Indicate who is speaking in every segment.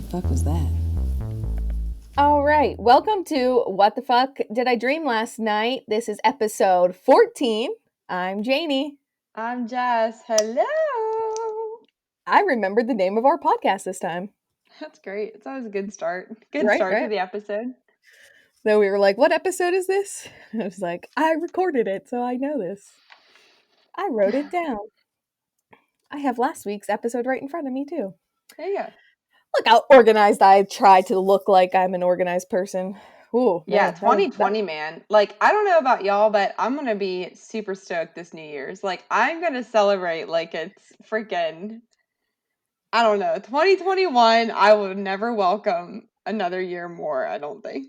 Speaker 1: fuck was that?
Speaker 2: All right. Welcome to What the Fuck Did I Dream Last Night? This is episode 14. I'm Janie.
Speaker 3: I'm Jess. Hello.
Speaker 2: I remembered the name of our podcast this time.
Speaker 3: That's great. It's always a good start. Good
Speaker 2: Right,
Speaker 3: start to
Speaker 2: right.
Speaker 3: the episode.
Speaker 2: So we were like, what episode is this? I was like, I recorded it, so I know this. I wrote it down. I have last week's episode right in front of me, too.
Speaker 3: There you go.
Speaker 2: Look how organized I try to look like I'm an organized person. Ooh,
Speaker 3: Yeah,
Speaker 2: man. That was,
Speaker 3: 2020, man. Like, I don't know about y'all, but I'm going to be super stoked this New Year's. Like, I'm going to celebrate like it's freaking, I don't know, 2021. I will never welcome another year more, I don't think.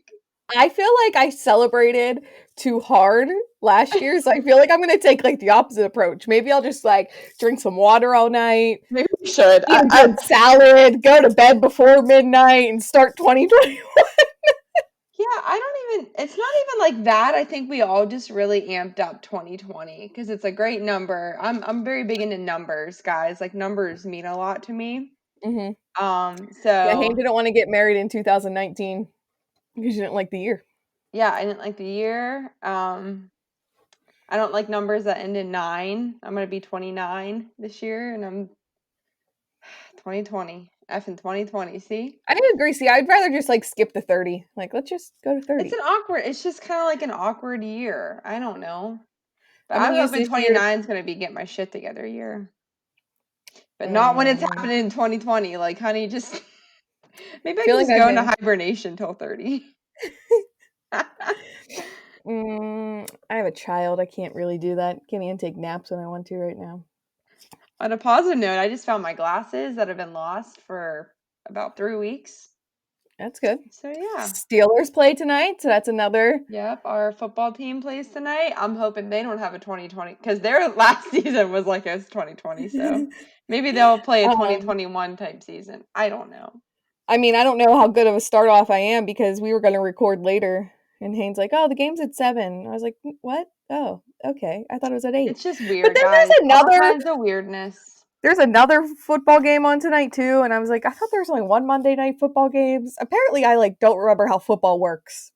Speaker 2: I feel like I celebrated too hard last year, so I feel like I'm gonna take like the opposite approach. Maybe I'll just like drink some water all night,
Speaker 3: Maybe we should.
Speaker 2: eat a good salad, go to bed before midnight, and start 2020.
Speaker 3: Yeah, it's not even like that. I think we all just really amped up 2020 because it's a great number. I'm very big into numbers, guys. Like numbers mean a lot to me.
Speaker 2: Mm-hmm. Yeah, Hayden
Speaker 3: So
Speaker 2: didn't want to get married in 2019 because she didn't like the year.
Speaker 3: yeah, I didn't like the year. I don't like numbers that end in 9. I'm gonna be 29 this year, and I'm 2020. F in 2020. See?
Speaker 2: I didn't agree. See, I'd rather just like skip the 30. Like, let's just go to 30.
Speaker 3: It's just kind of like an awkward year. I don't know. But
Speaker 2: I'm
Speaker 3: I'm
Speaker 2: gonna use
Speaker 3: hoping
Speaker 2: this year.
Speaker 3: 29 is gonna be get my shit together year. But not when it's happening in 2020. Like, honey, just maybe I can just go into hibernation till 30.
Speaker 2: I have a child. I can't really do that. Can't even take naps when I want to right now.
Speaker 3: On a positive note, I just found my glasses that have been lost for about 3 weeks.
Speaker 2: That's good.
Speaker 3: So yeah.
Speaker 2: Steelers play tonight, so that's another.
Speaker 3: Yep, our football team plays tonight. I'm hoping they don't have a 2020 because their last season was like it's 2020. So maybe they'll play a 2021 type season. I don't know.
Speaker 2: I mean, I don't know how good of a start off I am because we were going to record later, and Haynes like, "Oh, the game's at 7." I was like, "What? Oh, okay. I thought it was at 8."
Speaker 3: It's just weird,
Speaker 2: but then
Speaker 3: guys.
Speaker 2: There's another
Speaker 3: all kinds of weirdness.
Speaker 2: There's another football game on tonight too, and I was like, I thought there was only one Monday night football games. Apparently, I like don't remember how football works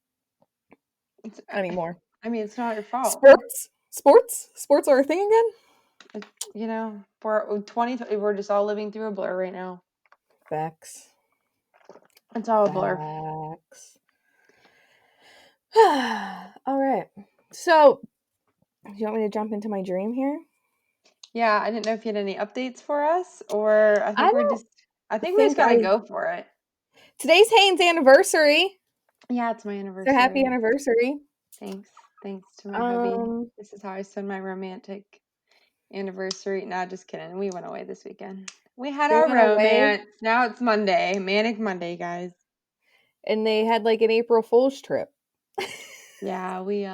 Speaker 2: anymore.
Speaker 3: I mean, it's not your fault.
Speaker 2: Sports are a thing again.
Speaker 3: You know, we're just all living through a blur right now.
Speaker 2: Facts.
Speaker 3: It's all a blur.
Speaker 2: Facts. All right. So, do you want me to jump into my dream here?
Speaker 3: Yeah, I didn't know if you had any updates for us, or I think we just gotta go for it.
Speaker 2: Today's Haynes' anniversary.
Speaker 3: Yeah, it's my anniversary.
Speaker 2: So happy anniversary.
Speaker 3: Thanks to my hubby. This is how I spend my romantic anniversary. Nah, just kidding. We went away this weekend. We had our romance. Now it's Monday. Manic Monday, guys.
Speaker 2: And they had like an April Fool's trip.
Speaker 3: Yeah, we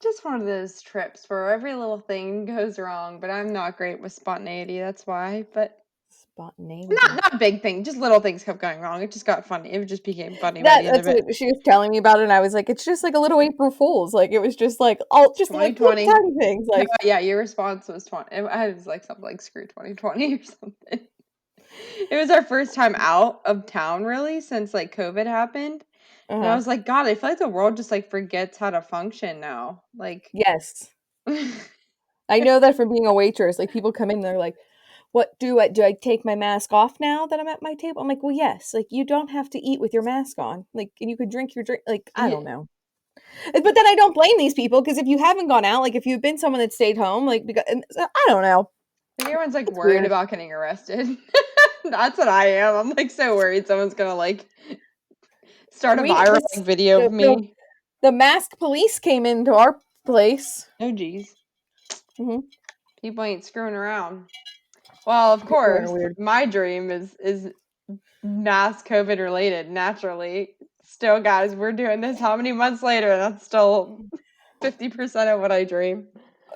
Speaker 3: just one of those trips where every little thing goes wrong, but I'm not great with spontaneity, that's why. But
Speaker 2: spontaneity.
Speaker 3: Not big thing, just little things kept going wrong. It just got funny. It just became funny by the end of it.
Speaker 2: What she was telling me about it, and I was like, it's just like a little April Fool's. Like it was just like all just like little tiny things. Like
Speaker 3: yeah, your response was 20. I was like something like screw 2020 or something. It was our first time out of town really since like COVID happened. And I was like, God, I feel like the world just like forgets how to function now. Like,
Speaker 2: yes. I know that from being a waitress. Like people come in, they're like, "What do I take my mask off now that I'm at my table?" I'm like, "Well, yes. Like you don't have to eat with your mask on. Like, and you could drink your drink. Like I don't know." But then I don't blame these people because if you haven't gone out, like if you've been someone that stayed home, like because I don't know.
Speaker 3: Everyone's like worried about getting arrested. That's what I am. I'm like so worried someone's gonna like start a viral video of me.
Speaker 2: The mask police came into our place.
Speaker 3: Oh geez. Mm-hmm. People ain't screwing around. Well, of course, my dream is mass COVID related. Naturally, still, guys, we're doing this. How many months later? That's still 50% of what I dream.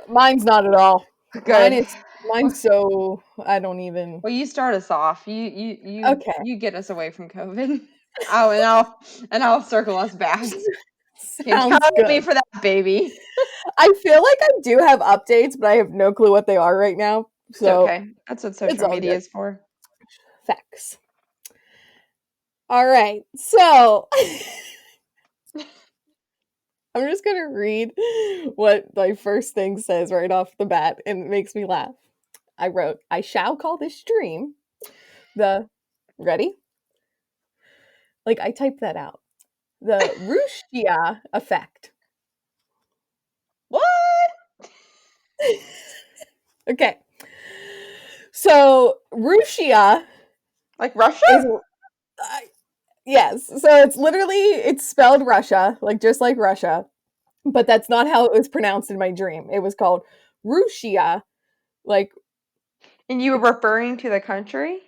Speaker 2: Mine's not at all.
Speaker 3: Good.
Speaker 2: Mine's so I don't even.
Speaker 3: Well, you start us off. You get us away from COVID. Oh, and I'll circle us back. Count on me for that, baby.
Speaker 2: I feel like I do have updates, but I have no clue what they are right now. So
Speaker 3: okay. That's what social media is for.
Speaker 2: Facts. All right. So I'm just going to read what my first thing says right off the bat, and it makes me laugh. I wrote, I shall call this dream the, ready? Like, I typed that out. The Rooosia effect.
Speaker 3: What?
Speaker 2: Okay. So, Rooosia
Speaker 3: Like Russia?
Speaker 2: is, yes. So it's spelled Russia, like just like Russia, but that's not how it was pronounced in my dream. It was called Rooosia, like,
Speaker 3: And you were referring to the country?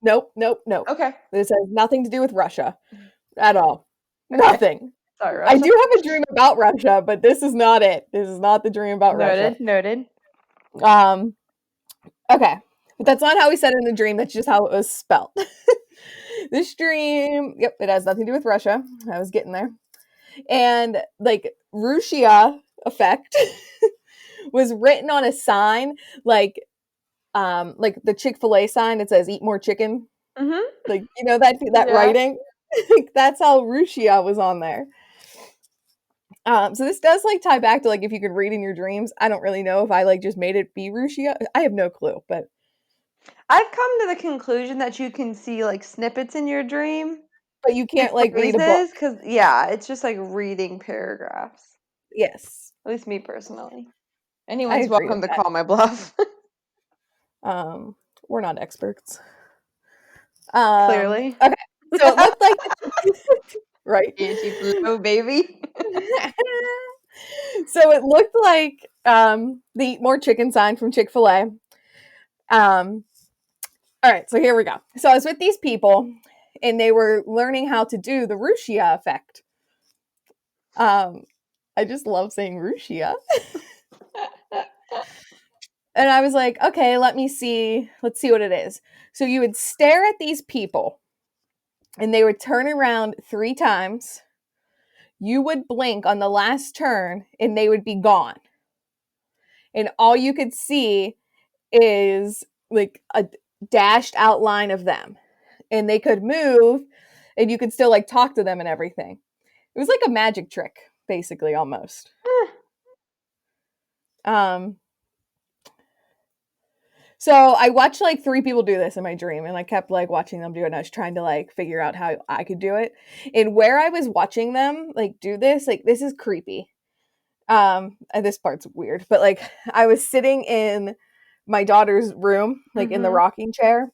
Speaker 2: nope, nope, nope.
Speaker 3: Okay.
Speaker 2: This has nothing to do with Russia at all.
Speaker 3: Okay.
Speaker 2: Nothing.
Speaker 3: Sorry,
Speaker 2: I
Speaker 3: Russia.
Speaker 2: do have a dream about Russia, but this is not it. This is not the dream about Russia.
Speaker 3: Noted. Noted.
Speaker 2: Um, okay. But that's not how we said it in the dream. That's just how it was spelled. This dream, yep, it has nothing to do with Russia. I was getting there. And like Rooosia effect was written on a sign like the Chick-fil-A sign that says eat more chicken.
Speaker 3: Mm-hmm.
Speaker 2: Like, you know, that
Speaker 3: Yeah.
Speaker 2: writing? Like, that's how Rooosia was on there. So this does like tie back to like if you could read in your dreams. I don't really know if I like just made it be Rooosia. I have no clue, but
Speaker 3: I've come to the conclusion that you can see like snippets in your dream,
Speaker 2: you
Speaker 3: like
Speaker 2: can't like read a book.
Speaker 3: phrases, because yeah, it's just like reading paragraphs.
Speaker 2: Yes,
Speaker 3: At least me personally.
Speaker 2: I
Speaker 3: Anyone's
Speaker 2: agree with
Speaker 3: welcome to
Speaker 2: that.
Speaker 3: call my bluff.
Speaker 2: We're not experts.
Speaker 3: Clearly.
Speaker 2: Okay, so it looked like right.
Speaker 3: Angie Flow, baby.
Speaker 2: So it looked like the eat more chicken sign from Chick-fil-A. All right, so here we go. So I was with these people and they were learning how to do the Rooosia effect. I just love saying Rooosia. And I was like, okay, let's see what it is. So you would stare at these people and they would turn around 3 times. You would blink on the last turn and they would be gone. And all you could see is like a dashed outline of them. And they could move and you could still like talk to them and everything. It was like a magic trick, basically, almost. Um, so I watched like 3 people do this in my dream, and I kept like watching them do it. And I was trying to like figure out how I could do it. And where I was watching them like do this, like this is creepy. And this part's weird, but like I was sitting in my daughter's room, like in the rocking chair,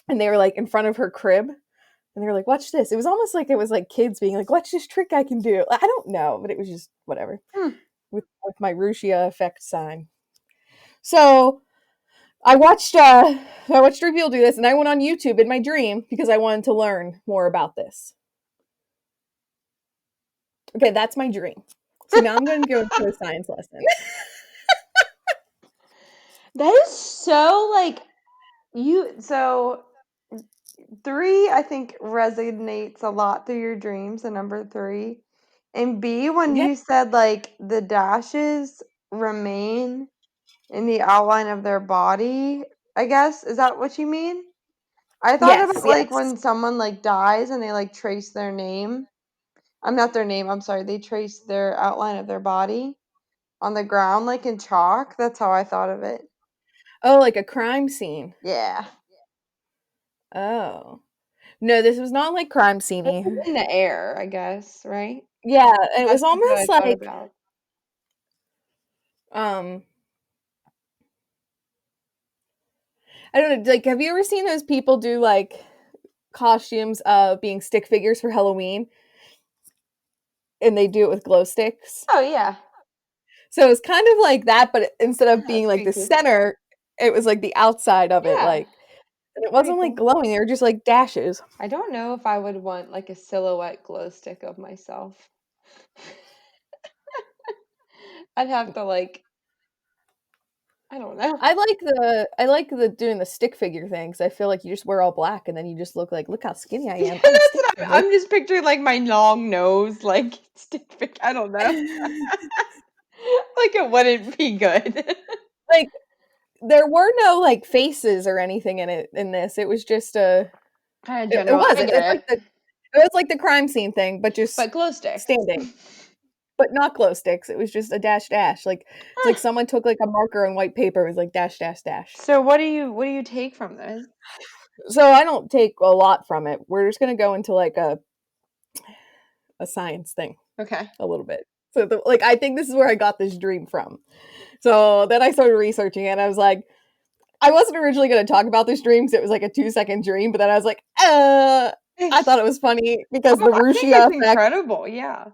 Speaker 2: and they were like in front of her crib, and they were like, "Watch this." It was almost like it was like kids being like, "Watch this trick I can do." I don't know, but it was just whatever with my Rooosia effect sign. So I watched 3 people do this, and I went on YouTube in my dream because I wanted to learn more about this. Okay, that's my dream. So now I'm going to go into a science lesson.
Speaker 3: That is so like so 3 I think resonates a lot through your dreams, the number 3. And B, when
Speaker 2: Yeah.
Speaker 3: you said like the dashes remain in the outline of their body, I guess, is that what you mean? I thought
Speaker 2: Yes.
Speaker 3: about like
Speaker 2: Yes.
Speaker 3: when someone like dies and they like trace their name. I'm not their name, I'm sorry. They trace their outline of their body on the ground like in chalk. That's how I thought of it.
Speaker 2: Oh, like a crime scene.
Speaker 3: Yeah.
Speaker 2: Oh. No, this was not like crime sceney.
Speaker 3: In the air, I guess, right?
Speaker 2: Yeah, it was
Speaker 3: That's just what I
Speaker 2: almost
Speaker 3: thought
Speaker 2: like
Speaker 3: about.
Speaker 2: um I don't know, like have you ever seen those people do like costumes of being stick figures for Halloween? And they do it with glow sticks.
Speaker 3: Oh yeah.
Speaker 2: So it's kind of like that, but instead of being
Speaker 3: That's
Speaker 2: like the
Speaker 3: creepy.
Speaker 2: center, it was like the outside of it,
Speaker 3: Yeah.
Speaker 2: like and it
Speaker 3: Pretty
Speaker 2: wasn't like
Speaker 3: cool.
Speaker 2: glowing, they were just like dashes.
Speaker 3: I don't know if I would want like a silhouette glow stick of myself. I'd have to like, I don't know.
Speaker 2: I like the doing the stick figure thing because I feel like you just wear all black and then you just look how skinny I
Speaker 3: Yeah,
Speaker 2: am. I'm a
Speaker 3: that's
Speaker 2: stick
Speaker 3: what
Speaker 2: figure.
Speaker 3: I'm just picturing like my long nose, like stick figure. I don't know. Like it wouldn't be good.
Speaker 2: Like there were no like faces or anything in this. It was just a
Speaker 3: Kind of
Speaker 2: it
Speaker 3: general. I
Speaker 2: wasn't.
Speaker 3: get
Speaker 2: It's like
Speaker 3: it.
Speaker 2: It was like the crime scene thing, but just
Speaker 3: But glow sticks.
Speaker 2: standing. But not glow sticks. It was just a dash dash. Like it's like someone took like a marker and white paper. It was like dash dash dash.
Speaker 3: So what do you take from this?
Speaker 2: So I don't take a lot from it. We're just gonna go into like a science thing.
Speaker 3: Okay.
Speaker 2: A little bit. So like I think this is where I got this dream from. So then I started researching it and I was like, I wasn't originally gonna talk about this dream because it was like a 2-second dream, but then I was like, I thought it was funny because the
Speaker 3: I think
Speaker 2: Rooosia
Speaker 3: it's
Speaker 2: effect.
Speaker 3: incredible, yeah.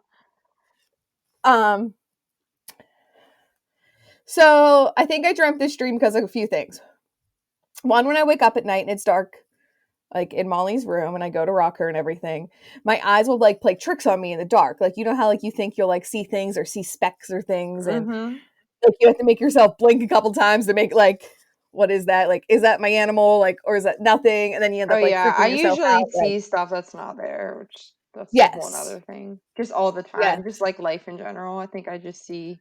Speaker 2: So I think I dreamt this dream because of a few things. One, when I wake up at night and it's dark, like in Molly's room, and I go to rock her and everything, my eyes will like play tricks on me in the dark. Like you know how like you think you'll like see things or see specks or things, and like you have to make yourself blink a couple times to make like, what is that? Like, is that my animal? Like, or is that nothing? And then you end
Speaker 3: Oh
Speaker 2: up like
Speaker 3: yeah, I
Speaker 2: freaking yourself
Speaker 3: usually
Speaker 2: out. Like,
Speaker 3: see stuff that's not there, which that's a whole
Speaker 2: yes,
Speaker 3: other thing. Just all the
Speaker 2: yes.
Speaker 3: time, just like life in general. I think I just see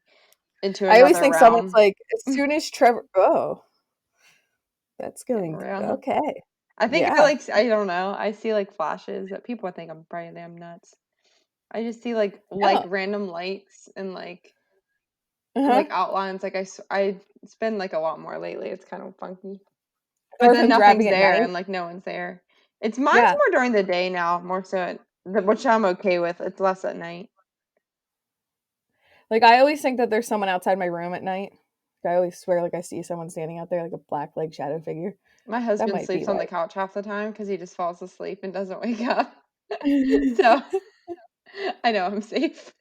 Speaker 3: into
Speaker 2: I always
Speaker 3: another
Speaker 2: think someone's
Speaker 3: realm.
Speaker 2: like, as soon as Trevor, oh, that's
Speaker 3: Getting
Speaker 2: going
Speaker 3: real.
Speaker 2: okay.
Speaker 3: I think
Speaker 2: Yeah.
Speaker 3: I don't know. I see like flashes that people think I'm probably damn nuts. I just see like
Speaker 2: Oh.
Speaker 3: random lights and
Speaker 2: Uh-huh.
Speaker 3: outlines. Like I spend like a lot more lately. It's kind of funky. But
Speaker 2: Or if
Speaker 3: then
Speaker 2: I'm
Speaker 3: nothing's
Speaker 2: driving at
Speaker 3: there
Speaker 2: night.
Speaker 3: and like no one's there. Mine's
Speaker 2: Yeah.
Speaker 3: more during the day now, more so which I'm okay with. It's less at night.
Speaker 2: Like I always think that there's someone outside my room at night. I always swear like I see someone standing out there like a black like shadow figure.
Speaker 3: My
Speaker 2: That
Speaker 3: husband
Speaker 2: might be
Speaker 3: sleeps on the
Speaker 2: right.
Speaker 3: couch half the time because he just falls asleep and doesn't wake up. So I know I'm safe.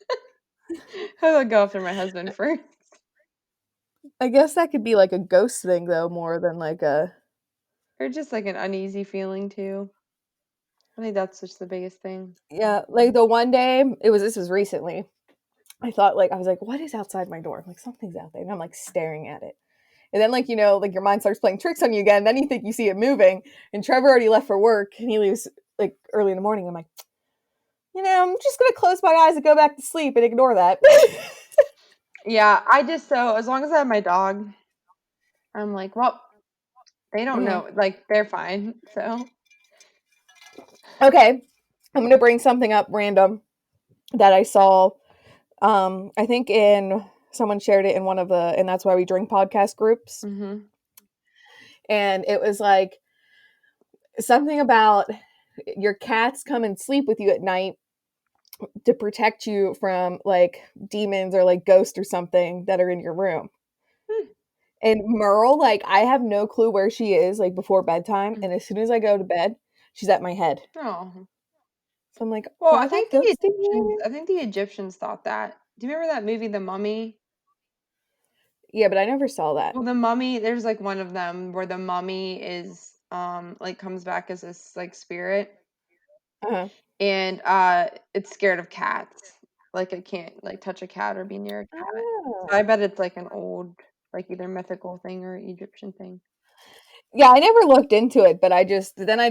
Speaker 3: I'll go after my husband first.
Speaker 2: I guess that could be like a ghost thing though, more than like a
Speaker 3: Or just like an uneasy feeling too. I think that's just the biggest thing.
Speaker 2: yeah. Like the one day this was recently. I thought like I was like, what is outside my door? I'm like something's out there, and I'm like staring at it. And then like like your mind starts playing tricks on you again. Then you think you see it moving, and Trevor already left for work, and he leaves like early in the morning. I'm like, I'm just gonna close my eyes and go back to sleep and ignore that.
Speaker 3: Yeah, so as long as I have my dog, I'm like, well, they don't know. Like they're fine. So
Speaker 2: Okay, I'm gonna bring something up random that I saw. I think in someone shared it in one of the and that's why we drink podcast groups, and it was like something about your cats come and sleep with you at night to protect you from like demons or like ghosts or something that are in your room. And Merle, like, I have no clue where she is, like, before bedtime. And as soon as I go to bed, she's at my head.
Speaker 3: Oh.
Speaker 2: So I'm like,
Speaker 3: Well,
Speaker 2: are that ghosts in here?
Speaker 3: I think the Egyptians thought that. Do you remember that movie, The Mummy?
Speaker 2: Yeah, but I never saw that.
Speaker 3: Well, the mummy, there's like one of them where the mummy is like comes back as this like spirit
Speaker 2: Uh-huh.
Speaker 3: and it's scared of cats. Like it can't like touch a cat or be near a cat. So I
Speaker 2: Oh.
Speaker 3: bet it's like an old like either mythical thing or Egyptian thing.
Speaker 2: Yeah, I never looked into it, but then I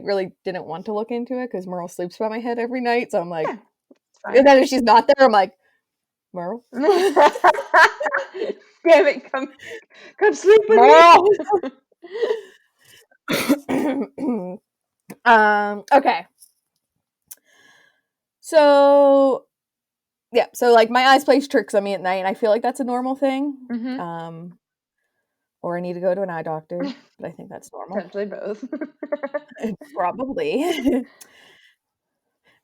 Speaker 2: really didn't want to look into it because Merle sleeps by my head every night. So I'm like,
Speaker 3: Yeah, it's fine.
Speaker 2: and then if she's not there, I'm like, Merle?
Speaker 3: Damn it, come sleep with
Speaker 2: Merle!
Speaker 3: me.
Speaker 2: Okay. So yeah, so like my eyes play tricks on me at night, and I feel like that's a normal thing.
Speaker 3: Mhm.
Speaker 2: Or I need to go to an eye doctor, but I think that's normal.
Speaker 3: Potentially both.
Speaker 2: Probably.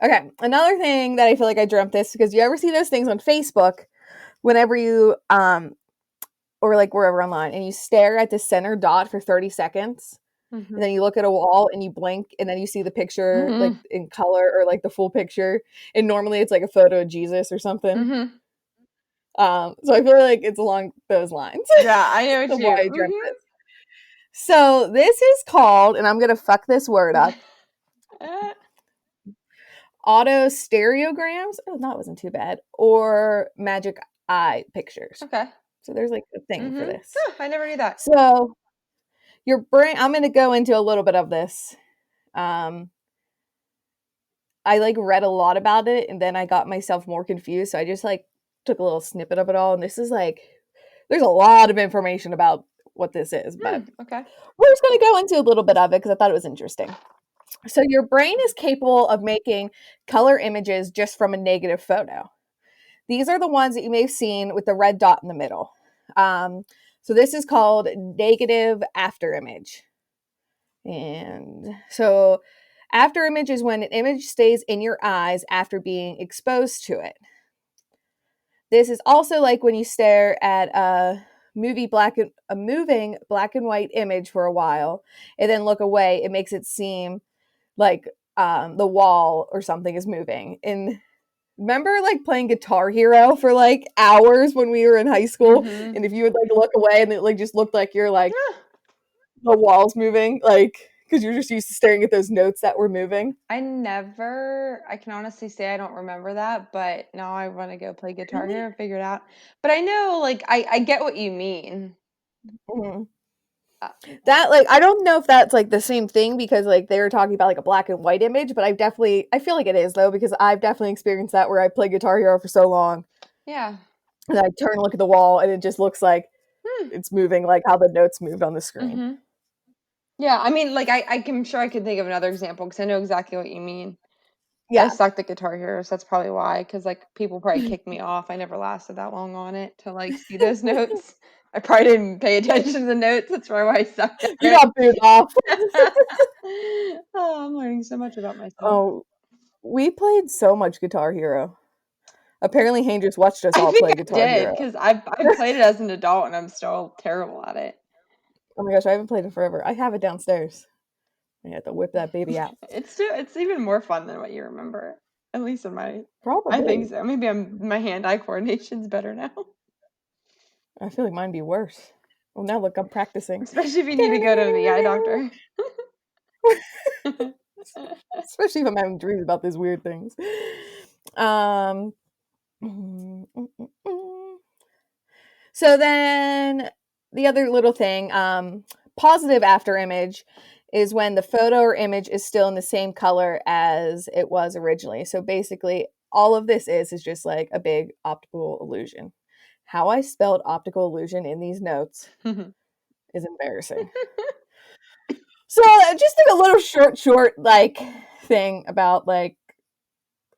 Speaker 2: Okay, another thing that I feel like I dreamt this because you ever see those things on Facebook whenever you or like wherever online and you stare at the center dot for 30 seconds
Speaker 3: Mhm.
Speaker 2: and then you look at a wall and you blink and then you see the picture like
Speaker 3: Mhm.
Speaker 2: in color or like the full picture and normally it's like a photo of Jesus or something.
Speaker 3: Mhm.
Speaker 2: So I feel like it's along those lines
Speaker 3: Yeah, I know
Speaker 2: of why
Speaker 3: too.
Speaker 2: I dreamt this. So this is called, and I'm gonna fuck this word up,
Speaker 3: Mhm.
Speaker 2: autostereograms. Oh, that wasn't too bad. Or magic eye pictures.
Speaker 3: Okay.
Speaker 2: So there's like a thing for this.
Speaker 3: I never knew that.
Speaker 2: So your brain, I'm going to go into a little bit of this. I like read a lot about it and then I got myself more confused. So I just like took a little snippet of it all. And this is like, there's a lot of information about what this is, but
Speaker 3: Okay.
Speaker 2: we're just going to go into a little bit of it because I thought it was interesting. So your brain is capable of making color images just from a negative photo. These are the ones that you may have seen with the red dot in the middle. So this is called negative after image. And so after image is when an image stays in your eyes after being exposed to it. This is also like when you stare at a moving black and white image for a while and then look away. It makes it seem like the wall or something is moving. And remember like playing Guitar Hero for like hours when we were in high school,
Speaker 3: Mm-hmm.
Speaker 2: and if you would like look away and it like just looked like you're like the walls moving, like because you're just used to staring at those notes that were moving.
Speaker 3: I can honestly say I don't remember that, but now I want to go play Guitar
Speaker 2: Really?
Speaker 3: Hero and figure it out. But I know, like, I get what you mean.
Speaker 2: Mm-hmm.
Speaker 3: Uh,
Speaker 2: That like I don't know if that's like the same thing because like they were talking about like a black and white image, but I feel like it is though because I've definitely experienced that where I play Guitar Hero for so long
Speaker 3: yeah.
Speaker 2: and I turn and look at the wall and it just looks like
Speaker 3: Hmm.
Speaker 2: it's moving like how the notes moved on the screen.
Speaker 3: Mm-hmm. Yeah, I mean, like, I'm sure I could think of another example because I know exactly what you mean. I
Speaker 2: Yeah.
Speaker 3: sucked at Guitar Hero, so that's probably why. Because like people probably kicked me off. I never lasted that long on it to like see those notes. I probably didn't pay attention to the notes. That's probably why I sucked at
Speaker 2: You
Speaker 3: it.
Speaker 2: got booed off.
Speaker 3: Oh, I'm learning so much about myself.
Speaker 2: Oh, we played so much Guitar Hero. Apparently, Hayne just watched us
Speaker 3: I
Speaker 2: all
Speaker 3: think
Speaker 2: play
Speaker 3: I
Speaker 2: Guitar
Speaker 3: did
Speaker 2: Hero.
Speaker 3: because I've played it as an adult and I'm still terrible at it.
Speaker 2: Oh my gosh, I haven't played it forever. I have it downstairs. I have to whip that baby out.
Speaker 3: It's even more fun than what you remember. At least in I think
Speaker 2: Probably.
Speaker 3: so. Maybe my hand-eye coordination's better now.
Speaker 2: I feel like mine be worse. Well, now look, I'm practicing.
Speaker 3: Especially if you need to go to the eye doctor.
Speaker 2: Especially if I'm having dreams about these weird things. Um. So then the other little thing, positive after image is when the photo or image is still in the same color as it was originally. So basically, all of this is just like a big optical illusion. How I spelled optical illusion in these notes is embarrassing. So just like a little short like thing about like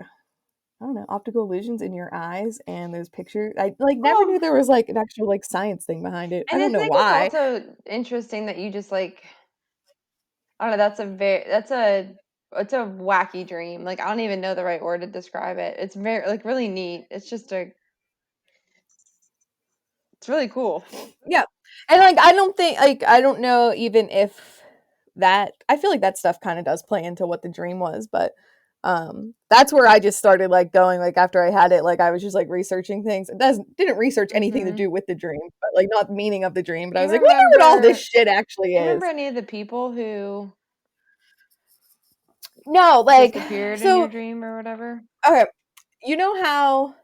Speaker 2: I don't know, optical illusions in your eyes and those pictures. I like never knew
Speaker 3: Well,
Speaker 2: there was like an actual like science thing behind it. I
Speaker 3: and I
Speaker 2: don't know
Speaker 3: think it's
Speaker 2: why.
Speaker 3: also interesting that you just like I don't know, that's a wacky dream. Like I don't even know the right word to describe it. It's very like really neat. It's really cool.
Speaker 2: Yeah. And like I don't think like I don't know even if that I feel like that stuff kind of does play into what the dream was, but that's where I just started like going like after I had it like I was just like researching things. It doesn't didn't research anything to
Speaker 3: Mhm.
Speaker 2: do with the dream, but like not the meaning of the dream, but
Speaker 3: Do
Speaker 2: I
Speaker 3: you
Speaker 2: was like, wonder what all this
Speaker 3: remember
Speaker 2: shit actually
Speaker 3: do you remember
Speaker 2: is.
Speaker 3: any of the people who
Speaker 2: No, like
Speaker 3: disappeared in your
Speaker 2: so
Speaker 3: dream or whatever?
Speaker 2: okay, you know how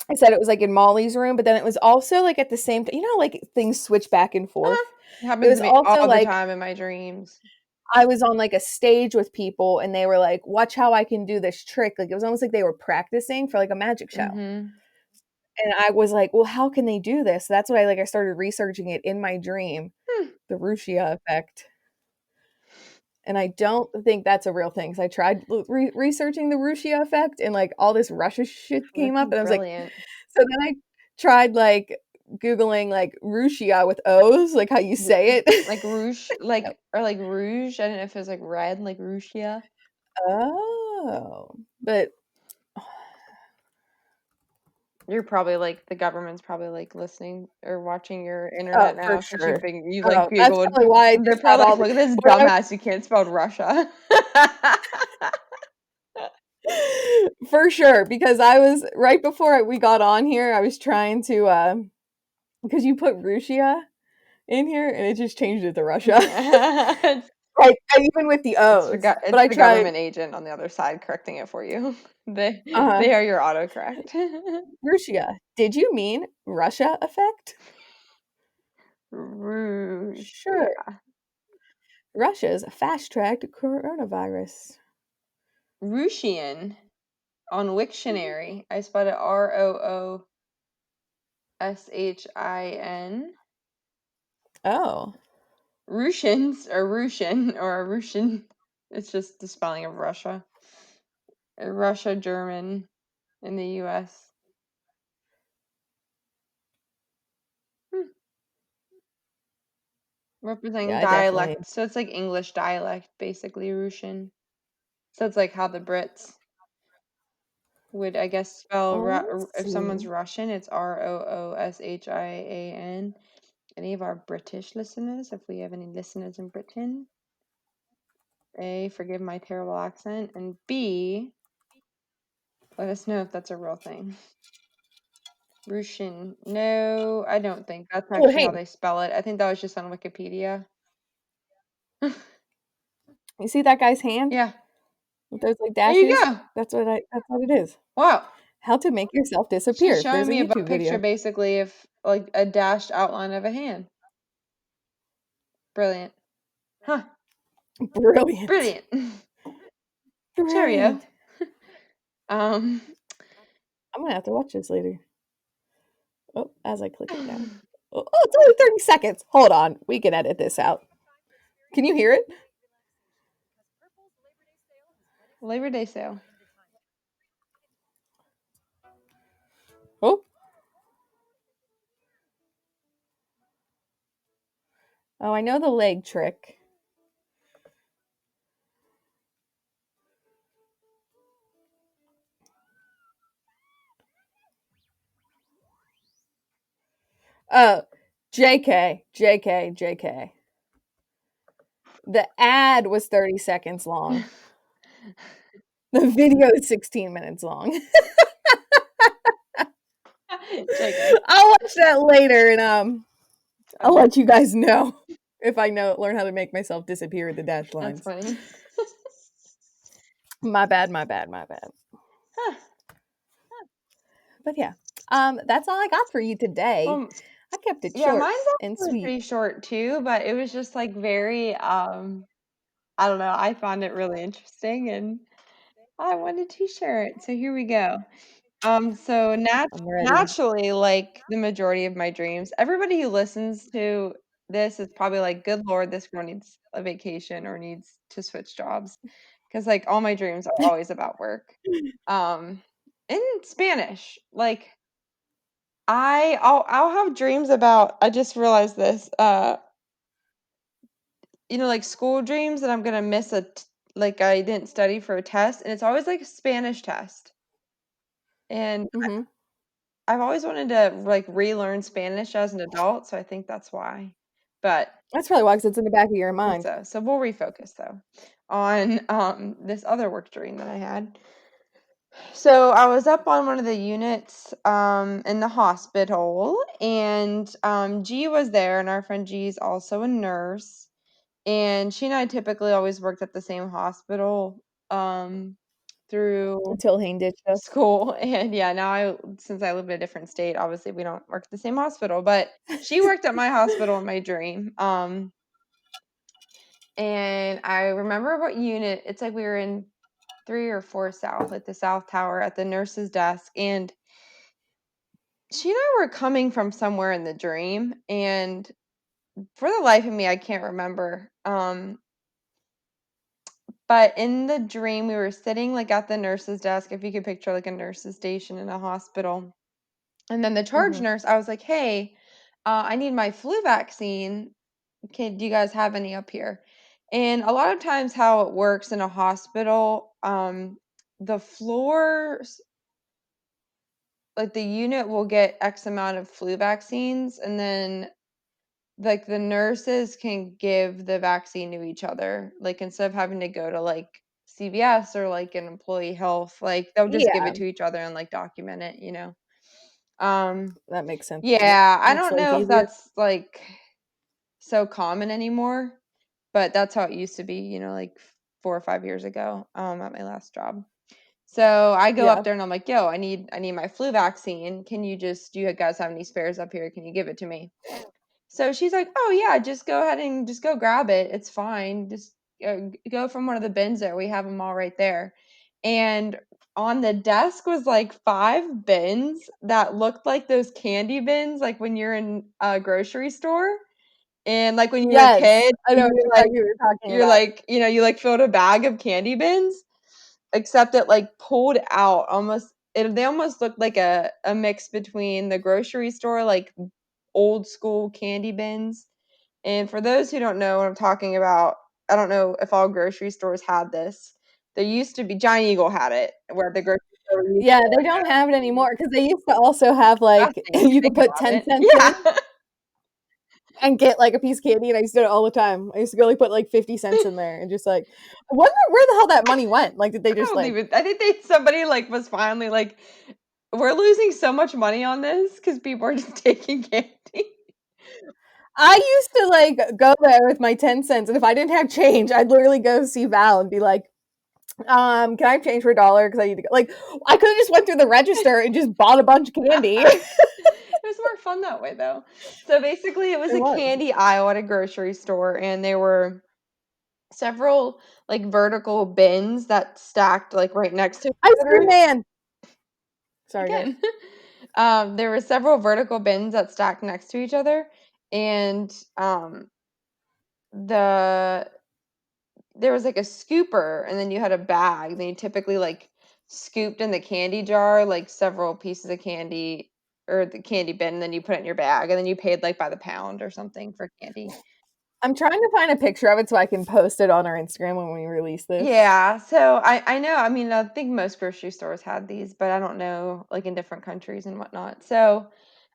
Speaker 2: I said it was like in Molly's room, but then it was also like at the same time, you know, like things switch back and
Speaker 3: Uh-huh.
Speaker 2: forth.
Speaker 3: It
Speaker 2: It
Speaker 3: happens
Speaker 2: was
Speaker 3: to me
Speaker 2: also
Speaker 3: all the
Speaker 2: like
Speaker 3: time in my dreams.
Speaker 2: I was on like a stage with people and they were like, watch how I can do this trick. Like it was almost like they were practicing for like a magic show.
Speaker 3: Mhm.
Speaker 2: And I was like, well, how can they do this? So that's why like I started researching it in my dream,
Speaker 3: Hmm.
Speaker 2: the Rooosia effect. And I don't think that's a real thing. So I tried researching the Rooosia effect and like all this Russia shit came
Speaker 3: That's
Speaker 2: up. And I was like,
Speaker 3: brilliant.
Speaker 2: so then I tried like Googling like Rooosia with O's, like how you say it.
Speaker 3: Like rouge, or like rouge. I don't know if it was like red, like Rooosia.
Speaker 2: Oh, but
Speaker 3: You're probably like the government's probably like listening or watching your
Speaker 2: oh,
Speaker 3: internet
Speaker 2: for
Speaker 3: now since
Speaker 2: sure.
Speaker 3: you like
Speaker 2: Oh, that's
Speaker 3: Googled.
Speaker 2: probably why I
Speaker 3: They're
Speaker 2: just had
Speaker 3: probably
Speaker 2: all
Speaker 3: like,
Speaker 2: the
Speaker 3: look at this
Speaker 2: when I
Speaker 3: dumbass. You can't spell Russia.
Speaker 2: for sure, because I was right before we got on here, I was trying to because you put Russia in here and it just changed it to Russia.
Speaker 3: it's
Speaker 2: Like and even with the O's. But
Speaker 3: it's
Speaker 2: I
Speaker 3: the
Speaker 2: tried
Speaker 3: government agent on the other side correcting it for you.
Speaker 2: uh
Speaker 3: They are your autocorrect.
Speaker 2: Russia. Did you mean Russia effect?
Speaker 3: Rouge.
Speaker 2: Sure. Russia's fast-tracked coronavirus.
Speaker 3: Rooshian on Wiktionary. I spelled it Rooshin.
Speaker 2: Oh.
Speaker 3: Russians or Russian or a Russian. It's just the spelling of Russia. Russia, German in the U.S. Representing
Speaker 2: Yeah, I definitely.
Speaker 3: dialect. So it's like English dialect, basically Russian. So it's like how the Brits would, I guess, spell
Speaker 2: Let's
Speaker 3: if someone's
Speaker 2: see.
Speaker 3: Russian, it's Rooshian. Any of our British listeners, if we have any listeners in Britain, A, forgive my terrible accent, and B, let us know if that's a real thing. Russian. No, I don't think that's
Speaker 2: Oh,
Speaker 3: actually how
Speaker 2: hey,
Speaker 3: they spell it. I think that was just on Wikipedia.
Speaker 2: you see that guy's hand
Speaker 3: Yeah.
Speaker 2: with those like
Speaker 3: There you
Speaker 2: dashes?
Speaker 3: go.
Speaker 2: That's what it is.
Speaker 3: Wow.
Speaker 2: How to make yourself
Speaker 3: She's
Speaker 2: disappear.
Speaker 3: showing
Speaker 2: There's a
Speaker 3: me a
Speaker 2: YouTube
Speaker 3: picture
Speaker 2: video.
Speaker 3: basically of like a dashed outline of a hand. Brilliant. Huh.
Speaker 2: Brilliant.
Speaker 3: Brilliant. Cheerio.
Speaker 2: Brilliant.
Speaker 3: Um
Speaker 2: I'm gonna have to watch this later. Oh, as I click it now. Oh, it's only 30 seconds. Hold on. We can edit this out. Can you hear it?
Speaker 3: Labor Day sale.
Speaker 2: Oh. Oh, I know the leg trick. Oh, JK, JK, JK. The ad was 30 seconds long. The video is 16 minutes long.
Speaker 3: JK.
Speaker 2: I'll watch that later and I'll
Speaker 3: Okay.
Speaker 2: let you guys know if I learn how to make myself disappear with the dash
Speaker 3: That's
Speaker 2: lines.
Speaker 3: funny.
Speaker 2: My bad, my bad, my bad.
Speaker 3: Huh.
Speaker 2: But yeah, that's all I got for you today.
Speaker 3: Well,
Speaker 2: I kept it
Speaker 3: yeah,
Speaker 2: short
Speaker 3: mine's
Speaker 2: and
Speaker 3: actually
Speaker 2: sweet.
Speaker 3: pretty short too, but it was just like very I don't know, I found it really interesting and I wanted to share it. So here we go. So
Speaker 2: I'm ready.
Speaker 3: naturally, like the majority of my dreams, everybody who listens to this is probably like, "Good Lord, this girl needs a vacation or needs to switch jobs," because like all my dreams are always about work. Um, in Spanish, like I'll have dreams about. I just realized this. Like school dreams that I'm gonna miss like I didn't study for a test, and it's always like a Spanish test. And
Speaker 2: Mm-hmm.
Speaker 3: I've always wanted to like relearn Spanish as an adult, so I think that's why. But
Speaker 2: That's probably why, because it's in the back of your
Speaker 3: I think
Speaker 2: mind.
Speaker 3: so we'll refocus though on this other work dream that I had. So I was up on one of the units in the hospital, and G was there, and our friend G is also a nurse, and she and I typically always worked at the same hospital through
Speaker 2: Until Hayne ditched us.
Speaker 3: school. And yeah, now since I live in a different state, obviously we don't work at the same hospital, but she worked at my hospital in my dream. And I remember what unit. It's like we were in 3 or 4 South, like the South Tower at the nurse's desk, and she and I were coming from somewhere in the dream, and for the life of me I can't remember. But in the dream we were sitting like at the nurse's desk, if you could picture like a nurse's station in a hospital. And then the charge
Speaker 2: Mm-hmm.
Speaker 3: nurse, I was like, "Hey, I need my flu vaccine. Do you guys have any up here?" And a lot of times, how it works in a hospital, the floors, like the unit, will get X amount of flu vaccines, and then like the nurses can give the vaccine to each other. Like instead of having to go to like CVS or like an employee health, like they'll just give
Speaker 2: Yeah,
Speaker 3: it to each other and like document it. Um,
Speaker 2: that makes sense.
Speaker 3: Yeah, I
Speaker 2: Makes
Speaker 3: don't
Speaker 2: life
Speaker 3: know if
Speaker 2: easier.
Speaker 3: that's, like, so common anymore, but that's how it used to be, like, 4 or 5 years ago, at my last job. So, I go up
Speaker 2: Yeah.
Speaker 3: there and I'm like, "Yo, I need my flu vaccine. Do you guys have any spares up here? Can you give it to me?" So she's like, "Oh, yeah, just go ahead and just go grab it. It's fine. Just, go from one of the bins there. We have them all right there." And on the desk was, like, 5 bins that looked like those candy bins, like, when you're in a grocery store. And like when you were a
Speaker 2: Yes,
Speaker 3: kid,
Speaker 2: I know exactly what you're talking
Speaker 3: you're
Speaker 2: about.
Speaker 3: like, you like filled a bag of candy bins, except it like pulled out they almost looked like a mix between the grocery store, like old school candy bins. And for those who don't know what I'm talking about, I don't know if all grocery stores had this. There used to be Giant Eagle had it, where the grocery store used
Speaker 2: Yeah,
Speaker 3: to
Speaker 2: they don't have it anymore because they used to also have, like,
Speaker 3: disgusting if you
Speaker 2: you could
Speaker 3: think
Speaker 2: put
Speaker 3: about
Speaker 2: 10
Speaker 3: it.
Speaker 2: cents in
Speaker 3: Yeah.
Speaker 2: and get, like, a piece of candy, and I used to do it all the time. I used to go, like, put, like, 50 cents in there and just, like I wonder where the hell that money went. Like, did they just, like
Speaker 3: I think somebody like was finally like, we're losing so much money on this because people are just taking candy.
Speaker 2: I used to, like, go there with my 10 cents, and if I didn't have change, I'd literally go see Val and be like, can I have change for $1? Because I need to go. Like, I could have just went through the register and just bought a bunch of candy.
Speaker 3: It was more fun that way though. So basically it was
Speaker 2: It
Speaker 3: a
Speaker 2: was.
Speaker 3: candy aisle at a grocery store, and there were several like vertical bins that stacked like right next to each
Speaker 2: Ice cream
Speaker 3: other.
Speaker 2: man. Sorry, go ahead.
Speaker 3: Again. There were several vertical bins that stacked next to each other, and the there was like a scooper, and then you had a bag. Then you typically like scooped in the candy jar like several pieces of candy, or the candy bin, and then you put it in your bag, and then you paid like by the pound or something for candy.
Speaker 2: I'm trying to find a picture of it so I can post it on our Instagram when we release this.
Speaker 3: Yeah, so I know, I mean, I think most grocery stores had these, but I don't know, like in different countries and whatnot. So,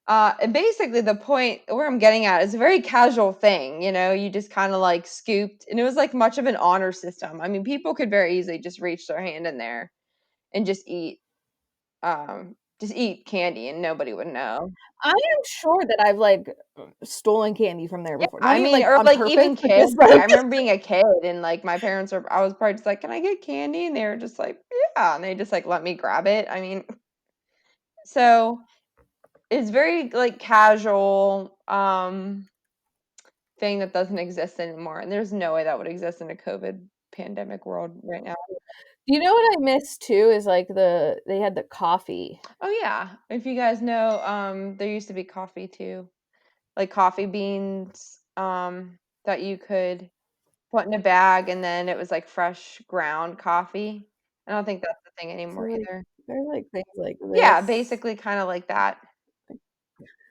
Speaker 3: and basically the point where I'm getting at is a very casual thing, you just kind of like scooped, and it was like much of an honor system. I mean, people could very easily just reach their hand in there and just eat candy and nobody would know.
Speaker 2: I am sure that I've, like, stolen candy from there
Speaker 3: Yeah,
Speaker 2: before. Not
Speaker 3: I
Speaker 2: even,
Speaker 3: mean,
Speaker 2: like,
Speaker 3: or
Speaker 2: on
Speaker 3: like
Speaker 2: purpose,
Speaker 3: even
Speaker 2: but
Speaker 3: kids.
Speaker 2: just,
Speaker 3: Like
Speaker 2: like
Speaker 3: I remember being a kid and like I was probably just like, "Can I get candy?" And they were just like, "Yeah," and they just like let me grab it. I mean, so it's very like casual thing that doesn't exist anymore, and there's no way that would exist in a COVID pandemic world right now.
Speaker 2: you know what I miss too is, like, they had the coffee.
Speaker 3: Oh yeah, if you guys know, there used to be coffee too, like coffee beans that you could put in a bag, and then it was like fresh ground coffee. I don't think that's the thing
Speaker 2: So,
Speaker 3: anymore
Speaker 2: like,
Speaker 3: either.
Speaker 2: there's, like, things like
Speaker 3: Yeah,
Speaker 2: this,
Speaker 3: basically kind of like that.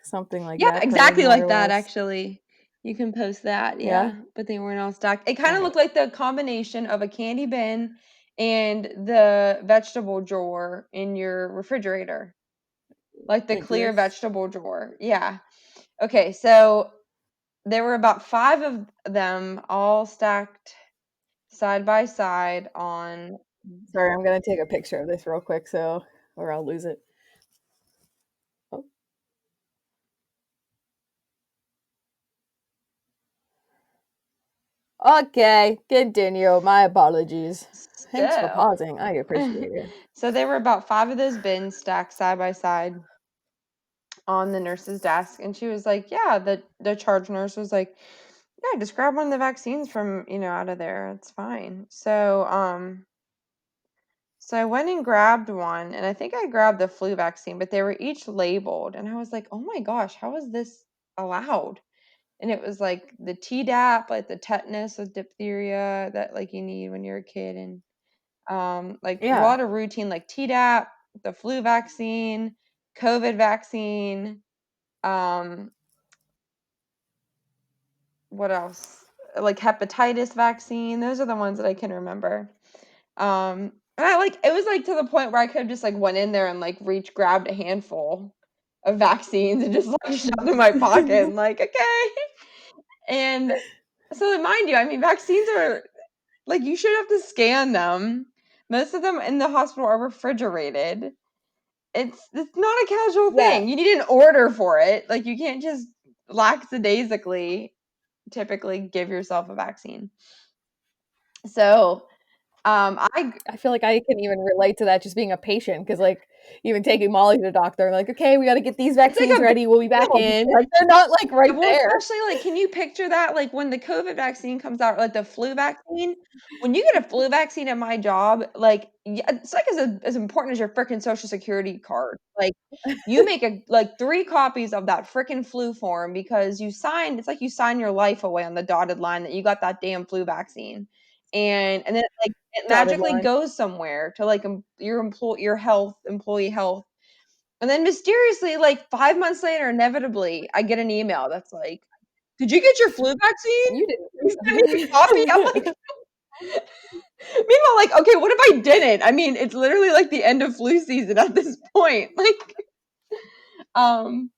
Speaker 2: something like
Speaker 3: Yeah,
Speaker 2: that, probably
Speaker 3: exactly
Speaker 2: more
Speaker 3: like
Speaker 2: or
Speaker 3: that,
Speaker 2: less.
Speaker 3: actually. You can post that,
Speaker 2: Yeah?
Speaker 3: yeah, but they weren't all stacked. It kinda
Speaker 2: Alright.
Speaker 3: looked like the combination of a candy bin and the vegetable drawer in your refrigerator, like the
Speaker 2: Like
Speaker 3: clear
Speaker 2: this?
Speaker 3: vegetable drawer, yeah. Okay, so there were about 5 of them all stacked side by side on
Speaker 2: Sorry, I'm gonna take a picture of this real quick so or I'll lose it. Oh, okay, continue. My apologies. Thanks for
Speaker 3: so
Speaker 2: pausing. I appreciate it.
Speaker 3: so there were about 5 of those bins stacked side by side on the nurse's desk, and she was like, "Yeah," the charge nurse was like, "Yeah, just grab one of the vaccines from, out of there. It's fine." So I went and grabbed one, and I think I grabbed the flu vaccine, but they were each labeled, and I was like, "Oh my gosh, how is this allowed?" And it was like the Tdap, like the tetanus with diphtheria that like you need when you're a kid, and like a
Speaker 2: Yeah.
Speaker 3: lot of routine like Tdap, the flu vaccine, COVID vaccine, um, what else? Like hepatitis vaccine. Those are the ones that I can remember. And I like it was like to the point where I could have just like went in there and like reach grabbed a handful of vaccines and just like shoved in my pocket and like, okay. And so mind you, I mean vaccines are like you should have to scan them. Most of them in the hospital are refrigerated. It's not a casual
Speaker 2: Yeah.
Speaker 3: thing. You need an order for it. Like you can't just lackadaisically typically give yourself a vaccine. So
Speaker 2: I feel like I can even relate to that just being a patient because, like, even taking Molly to the doctor, I'm like, okay, we got to get these vaccines ready. We'll be back in. Like, they're not like right
Speaker 3: well,
Speaker 2: there.
Speaker 3: especially like, can you picture that? Like when the COVID vaccine comes out, like the flu vaccine, when you get a flu vaccine at my job, like it's like as important as your freaking social security card. Like you make like 3 copies of that freaking flu form because you signed. It's like you sign your life away on the dotted line that you got that damn flu vaccine, and then like it
Speaker 2: Dotted
Speaker 3: magically
Speaker 2: line.
Speaker 3: goes somewhere to like your employee health. And then mysteriously, like 5 months later, inevitably, I get an email that's like, "Did you get your flu vaccine?
Speaker 2: You
Speaker 3: Can you send me a copy?" I'm
Speaker 2: didn't.
Speaker 3: like meanwhile, like, okay, what if I didn't? I mean, it's literally like the end of flu season at this point. Like, um,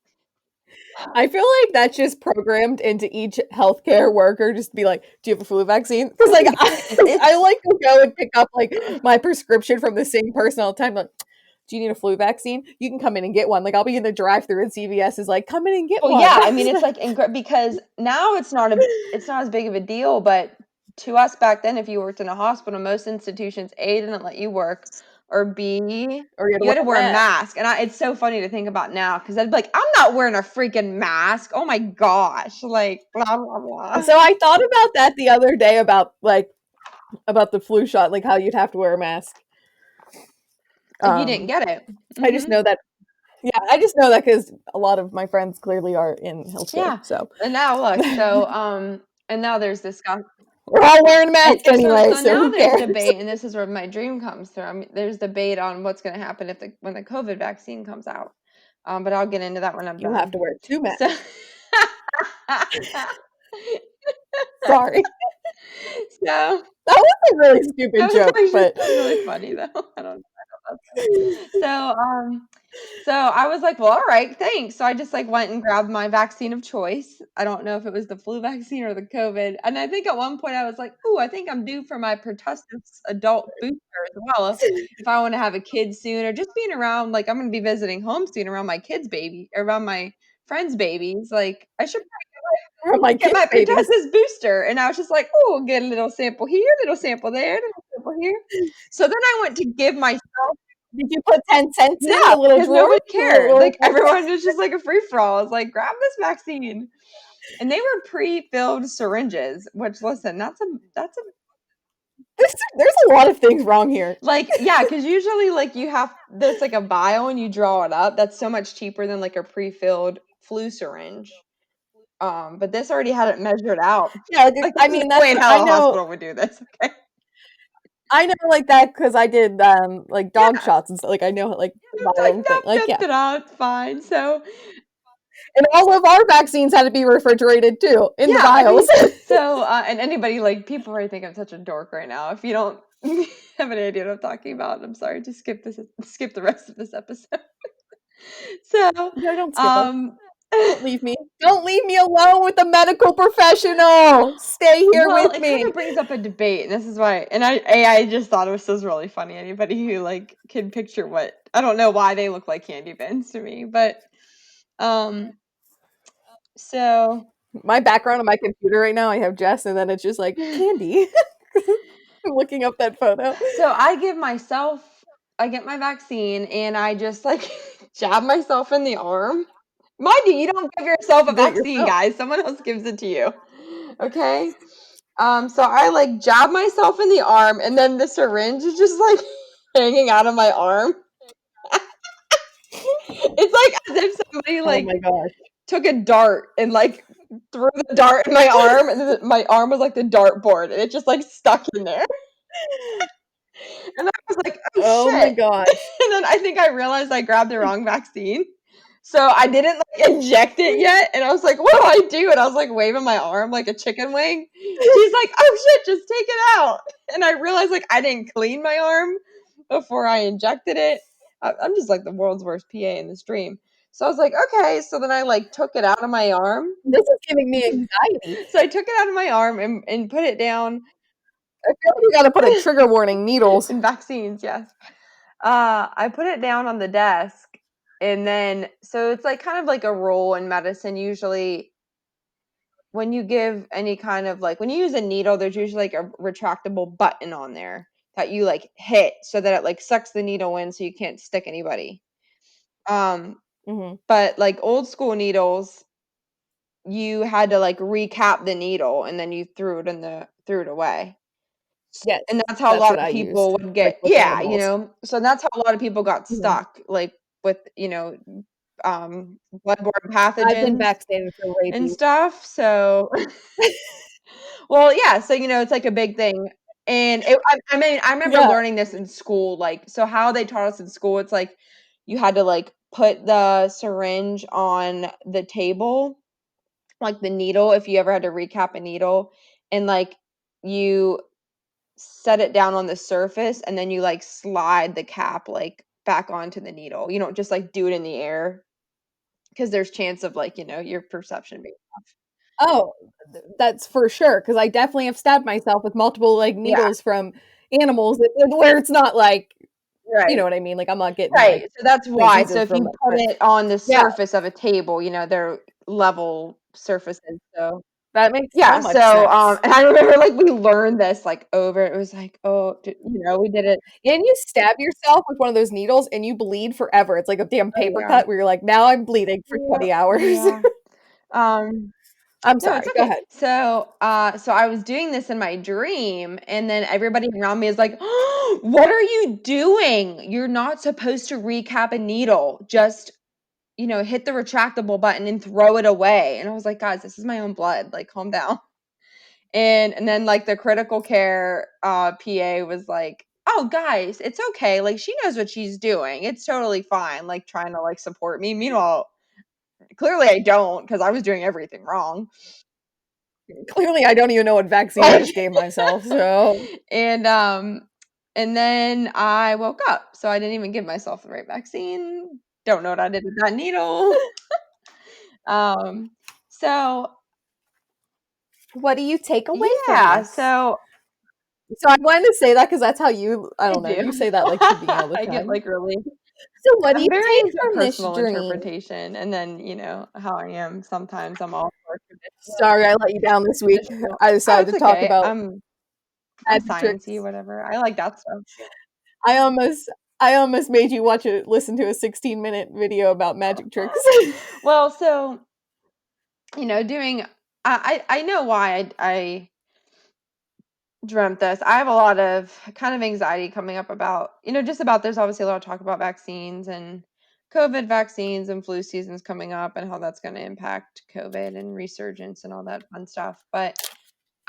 Speaker 2: I feel like that's just programmed into each healthcare worker just to be like, "Do you have a flu vaccine?" Because like I
Speaker 3: it's
Speaker 2: like to go and pick up like my prescription from the same person all the time. Like, do you need a flu vaccine? You can come in and get one. Like I'll be in the drive-through and CVS is like, "Come in and get
Speaker 3: well,
Speaker 2: one."
Speaker 3: yeah, I mean, it's like because now it's not as big of a deal, but to us back then, if you worked in a hospital, most institutions A didn't let you work, or B
Speaker 2: Or you had to
Speaker 3: you
Speaker 2: wear
Speaker 3: had to
Speaker 2: a
Speaker 3: wear a
Speaker 2: mask.
Speaker 3: mask. And it's so funny to think about now because I'd be like, I'm not wearing a freaking mask. Oh my gosh, like blah blah blah.
Speaker 2: So I thought about that the other day about the flu shot, like how you'd have to wear a mask.
Speaker 3: If you didn't get it,
Speaker 2: I just know that. Yeah, I just know that because a lot of my friends clearly are in healthcare.
Speaker 3: yeah.
Speaker 2: So
Speaker 3: And now look, so and now there's this
Speaker 2: we're all wearing masks
Speaker 3: and so
Speaker 2: anyway.
Speaker 3: so
Speaker 2: So
Speaker 3: now
Speaker 2: who
Speaker 3: there's
Speaker 2: cares?
Speaker 3: debate, and this is where my dream comes through. I mean, there's debate on what's going to happen if when the COVID vaccine comes out. But I'll get into that when I'm
Speaker 2: You'll have
Speaker 3: done.
Speaker 2: to wear 2 masks.
Speaker 3: So,
Speaker 2: Sorry.
Speaker 3: so
Speaker 2: That was a really
Speaker 3: that
Speaker 2: stupid
Speaker 3: was
Speaker 2: joke,
Speaker 3: actually
Speaker 2: but
Speaker 3: really funny though. I don't know. So I was like, well, all right, thanks. So I just like went and grabbed my vaccine of choice. I don't know if it was the flu vaccine or the COVID. And I think at one point I was like, oh, I think I'm due for my pertussis adult booster as well. If I want to have a kid soon or just being around, like I'm going to be visiting home soon around my kids' baby, around my friends' babies. Like I should
Speaker 2: for my
Speaker 3: get
Speaker 2: kids'
Speaker 3: my
Speaker 2: babies.
Speaker 3: pertussis booster. And I was just like, oh, get a little sample here, little sample there, little sample here. So then I went to give myself
Speaker 2: Did you put 10 cents
Speaker 3: no,
Speaker 2: in the little
Speaker 3: because
Speaker 2: drawer?
Speaker 3: nobody
Speaker 2: The little,
Speaker 3: cared.
Speaker 2: little
Speaker 3: Like everyone was just like a free for all. I was like, grab this vaccine, and they were pre-filled syringes. Which listen, that's a
Speaker 2: there's a lot of things wrong here.
Speaker 3: like yeah, because usually like you have there's like a vial and you draw it up. That's so much cheaper than like a pre-filled flu syringe. But this already had it measured out.
Speaker 2: Yeah,
Speaker 3: Like
Speaker 2: I
Speaker 3: there's
Speaker 2: mean,
Speaker 3: no way in hell a hospital would do this. Okay.
Speaker 2: I know like that because I did, like, dog
Speaker 3: Yeah.
Speaker 2: shots and stuff, like, I know, like, the
Speaker 3: It's like
Speaker 2: vial thing, like,
Speaker 3: nope,
Speaker 2: yeah.
Speaker 3: nope, no, it's fine. So
Speaker 2: And all of our vaccines had to be refrigerated too, in the
Speaker 3: yeah, I
Speaker 2: vials.
Speaker 3: mean, so and anybody like people probably think I'm such a dork right now. If you don't have any idea what I'm talking about, I'm sorry. Just skip the rest of this episode. So,
Speaker 2: No, don't skip us.
Speaker 3: um,
Speaker 2: Don't leave me. Don't leave me alone with a medical professional. Stay here
Speaker 3: well,
Speaker 2: with
Speaker 3: it kind
Speaker 2: me.
Speaker 3: of brings up a debate, and this is why. And I just thought it was really funny. Anybody who like can picture what I don't know why they look like candy bins to me, but um, so.
Speaker 2: My background on my computer right now, I have Jess, and then it's just like candy. I'm looking up that photo.
Speaker 3: So I get my vaccine and I just like jab myself in the arm. Mind you, you don't give yourself a
Speaker 2: Do it
Speaker 3: vaccine,
Speaker 2: yourself.
Speaker 3: guys. Someone else gives it to you. Okay. So I like jab myself in the arm and then the syringe is just like hanging out of my arm. It's like as if somebody
Speaker 2: Oh
Speaker 3: like
Speaker 2: my gosh.
Speaker 3: took a dart and like threw the dart in my arm and then my arm was like the dartboard and it just like stuck in there. And I was like, "Oh
Speaker 2: Oh my
Speaker 3: shit."
Speaker 2: gosh.
Speaker 3: And then I think I realized I grabbed the wrong vaccine. So I didn't like inject it yet. And I was like, what do I do? And I was like waving my arm like a chicken wing. She's like, oh shit, just take it out. And I realized like I didn't clean my arm before I injected it. I'm just like the world's worst PA in this dream. So I was like, okay. So then I like took it out of my arm.
Speaker 2: This is giving me anxiety.
Speaker 3: So I took it out of my arm and put it down
Speaker 2: I feel like we gotta put a trigger warning, needles.
Speaker 3: in vaccines, yes. I put it down on the desk, and then so it's like kind of like a rule in medicine. Usually, when you give any kind of like when you use a needle, there's usually like a retractable button on there that you like hit so that it like sucks the needle in so you can't stick anybody. But like old school needles, you had to like recap the needle and then you threw it away.
Speaker 2: Yes,
Speaker 3: And that's how a
Speaker 2: that's
Speaker 3: lot
Speaker 2: what
Speaker 3: of
Speaker 2: I
Speaker 3: people
Speaker 2: used,
Speaker 3: would
Speaker 2: like,
Speaker 3: get,
Speaker 2: with
Speaker 3: you
Speaker 2: animals.
Speaker 3: know, so that's how a lot of people got
Speaker 2: Mhm.
Speaker 3: stuck, like, with, you know, bloodborne
Speaker 2: I've been
Speaker 3: pathogens
Speaker 2: vaccinated for
Speaker 3: and
Speaker 2: rabies.
Speaker 3: stuff, so well, yeah, so, you know, it's like a big thing, and I mean, I remember
Speaker 2: Yeah.
Speaker 3: learning this in school, like, so how they taught us in school, it's like you had to, like, put the syringe on the table, like the needle, if you ever had to recap a needle, and, like, you set it down on the surface and then you like slide the cap like back onto the needle. You don't just like do it in the air because there's chance of like, you know, your perception being off.
Speaker 2: Oh, that's for sure, because I definitely have stabbed myself with multiple, like,
Speaker 3: Yeah,
Speaker 2: needles from animals where it's not like you know
Speaker 3: right.
Speaker 2: what I mean? Like, I'm not getting,
Speaker 3: Right.
Speaker 2: like,
Speaker 3: So that's why. So
Speaker 2: transfuses
Speaker 3: if
Speaker 2: from
Speaker 3: you
Speaker 2: it,
Speaker 3: put
Speaker 2: but
Speaker 3: it on the
Speaker 2: yeah,
Speaker 3: surface of a table, you know, they're level surfaces. So
Speaker 2: that makes so
Speaker 3: yeah,
Speaker 2: much
Speaker 3: so
Speaker 2: sense.
Speaker 3: and I remember like we learned this like over it was like, oh, you know, we did it.
Speaker 2: And you stab yourself with one of those needles and you bleed forever. It's like a damn
Speaker 3: Oh
Speaker 2: paper
Speaker 3: yeah.
Speaker 2: cut where you're like, "Now I'm bleeding for
Speaker 3: Yeah.
Speaker 2: 20 hours."
Speaker 3: Yeah. Um
Speaker 2: I'm
Speaker 3: No, it's
Speaker 2: sorry, go
Speaker 3: okay.
Speaker 2: ahead.
Speaker 3: So I was doing this in my dream, and then everybody around me is like, "Oh, what are you doing? You're not supposed to recap a needle. Just, you know, hit the retractable button and throw it away." And I was like, "Guys, this is my own blood. Like, calm down." And then like the critical care PA was like, "Oh, guys, it's okay. Like, she knows what she's doing. It's totally fine." Like, trying to like support me. Meanwhile, clearly I don't because I was doing everything wrong.
Speaker 2: Clearly, I don't even know what vaccine I
Speaker 3: Like
Speaker 2: just gave myself, so
Speaker 3: and, um, and then I woke up, so I didn't even give myself the right vaccine. Don't know what I did with that needle. Um, so
Speaker 2: what do you take away from
Speaker 3: yeah,
Speaker 2: this?
Speaker 3: so
Speaker 2: So I wanted to say that because that's how I
Speaker 3: I
Speaker 2: don't know,
Speaker 3: do.
Speaker 2: you say that, like, to me all the
Speaker 3: I get,
Speaker 2: time.
Speaker 3: like, really
Speaker 2: So what do
Speaker 3: I'm
Speaker 2: you
Speaker 3: very
Speaker 2: take
Speaker 3: into
Speaker 2: from this
Speaker 3: personal
Speaker 2: dream?
Speaker 3: interpretation, and then, you know, how I am sometimes I'm all for
Speaker 2: Sorry I let you down this week.
Speaker 3: traditional.
Speaker 2: I
Speaker 3: Oh,
Speaker 2: decided
Speaker 3: it's
Speaker 2: to talk
Speaker 3: okay.
Speaker 2: about
Speaker 3: I'm
Speaker 2: magic
Speaker 3: sciencey,
Speaker 2: tricks.
Speaker 3: whatever. I like that stuff.
Speaker 2: I almost I almost made you listen to a 16-minute video about magic tricks.
Speaker 3: Well, so, you know, doing I know why I dreamt this. I have a lot of kind of anxiety coming up about, you know, just about there's obviously a lot of talk about vaccines and COVID vaccines and flu seasons coming up and how that's going to impact COVID and resurgence and all that fun stuff. But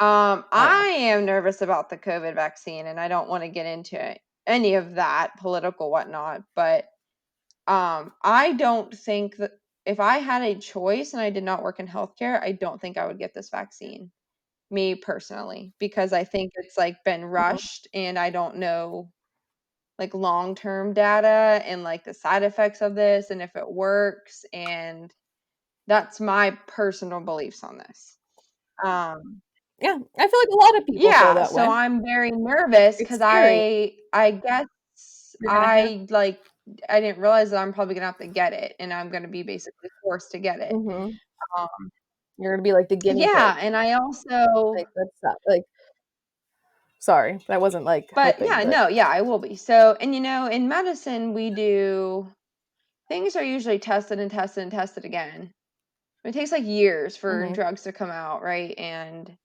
Speaker 2: Oh, yeah.
Speaker 3: I am nervous about the COVID vaccine and I don't want to get into any of that political whatnot. But I don't think that if I had a choice and I did not work in healthcare, I don't think I would get this vaccine, me personally, because I think it's like been
Speaker 2: Mhm.
Speaker 3: rushed and I don't know like long-term data and like the side effects of this and if it works, and that's my personal beliefs on this. Um
Speaker 2: Yeah, I feel like a lot of people feel
Speaker 3: yeah,
Speaker 2: that
Speaker 3: so
Speaker 2: way.
Speaker 3: I'm very nervous
Speaker 2: It's
Speaker 3: cuz
Speaker 2: scary.
Speaker 3: I guess
Speaker 2: You're gonna have
Speaker 3: I like I didn't realize that I'm probably going to have to get it and I'm going to be basically forced to get it.
Speaker 2: mhm.
Speaker 3: Um
Speaker 2: You're gonna be like the guinea
Speaker 3: yeah,
Speaker 2: pig.
Speaker 3: and I also
Speaker 2: Like, that's not like sorry, that wasn't, like,
Speaker 3: but
Speaker 2: helping,
Speaker 3: yeah,
Speaker 2: but
Speaker 3: no, yeah, I will be. So, and you know, in medicine, we do things are usually tested and tested and tested again. It takes like years for
Speaker 2: mhm,
Speaker 3: drugs to come out, right? And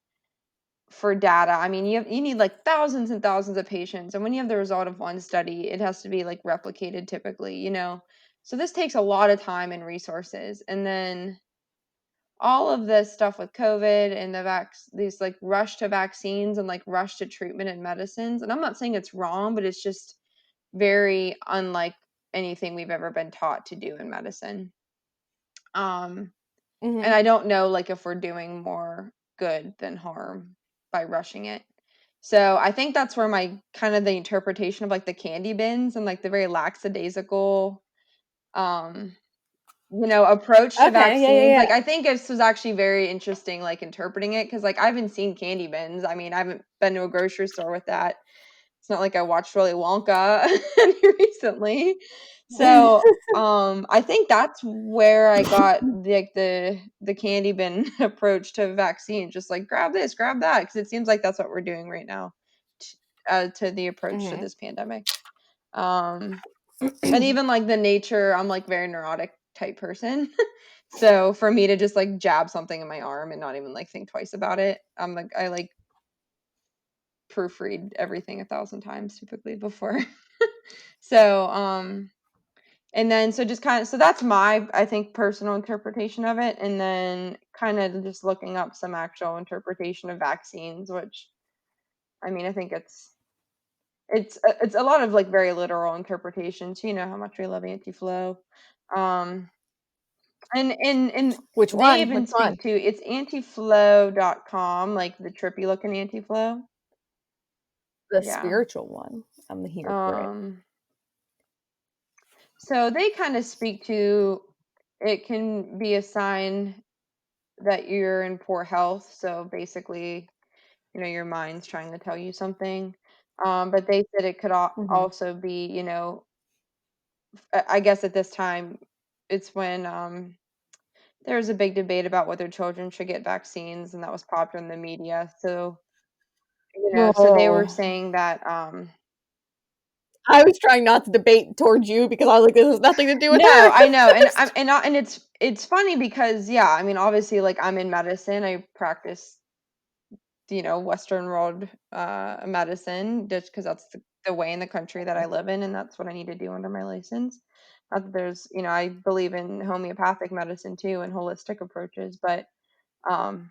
Speaker 3: for data, I mean, you need like thousands and thousands of patients, and when you have the result of one study, it has to be like replicated typically, you know. So this takes a lot of time and resources, and then all of this stuff with COVID and these like rush to vaccines and like rush to treatment and medicines. And I'm not saying it's wrong, but it's just very unlike anything we've ever been taught to do in medicine. Um, and
Speaker 2: mhm.
Speaker 3: I don't know like if we're doing more good than harm by rushing it. So I think that's where my kind of the interpretation of like the candy bins and like the very lackadaisical um you know, approach to
Speaker 2: Okay, yeah, yeah,
Speaker 3: vaccines. Like,
Speaker 2: yeah.
Speaker 3: I think this was actually very interesting, like, interpreting it because, like, I haven't seen candy bins. I mean, I haven't been to a grocery store with that. It's not like I watched Willy Wonka recently. So, I think that's where I got, like, the candy bin approach to vaccine, just like, "Grab this, grab that," because it seems like that's what we're doing right now. to the approach to this pandemic. And even like the nature, I'm like very neurotic type person. So for me to just like jab something in my arm and not even like think twice about it, I'm like, I like proofread everything 1,000 times typically before. So, and then so just kind of, so that's my, I think, personal interpretation of it. And then kind of just looking up some actual interpretation of vaccines, which, I mean, I think it's a lot of like very literal interpretations. You know how much we love anti-flow. And
Speaker 2: Which
Speaker 3: they
Speaker 2: one?
Speaker 3: even
Speaker 2: Which one?
Speaker 3: speak to, it's antiflow.com, like the trippy looking anti-flow.
Speaker 2: The
Speaker 3: Yeah.
Speaker 2: spiritual one. I'm here for it.
Speaker 3: So they kind of speak to, it can be a sign that you're in poor health. So basically, you know, your mind's trying to tell you something. But they said it could also be, you know, I guess at this time, it's when there was a big debate about whether children should get vaccines, and that was popular in the media. So, you know, so they were
Speaker 2: Oh,
Speaker 3: saying that
Speaker 2: I was trying not to debate towards you because I was like, this has nothing to do with
Speaker 3: no,
Speaker 2: her.
Speaker 3: I know, and it's funny because yeah, I mean, obviously, like I'm in medicine, I practice, you know, Western world medicine just because that's the way in the country that I live in, and that's what I need to do under my license. Not that there's, you know, I believe in homeopathic medicine too and holistic approaches, but um,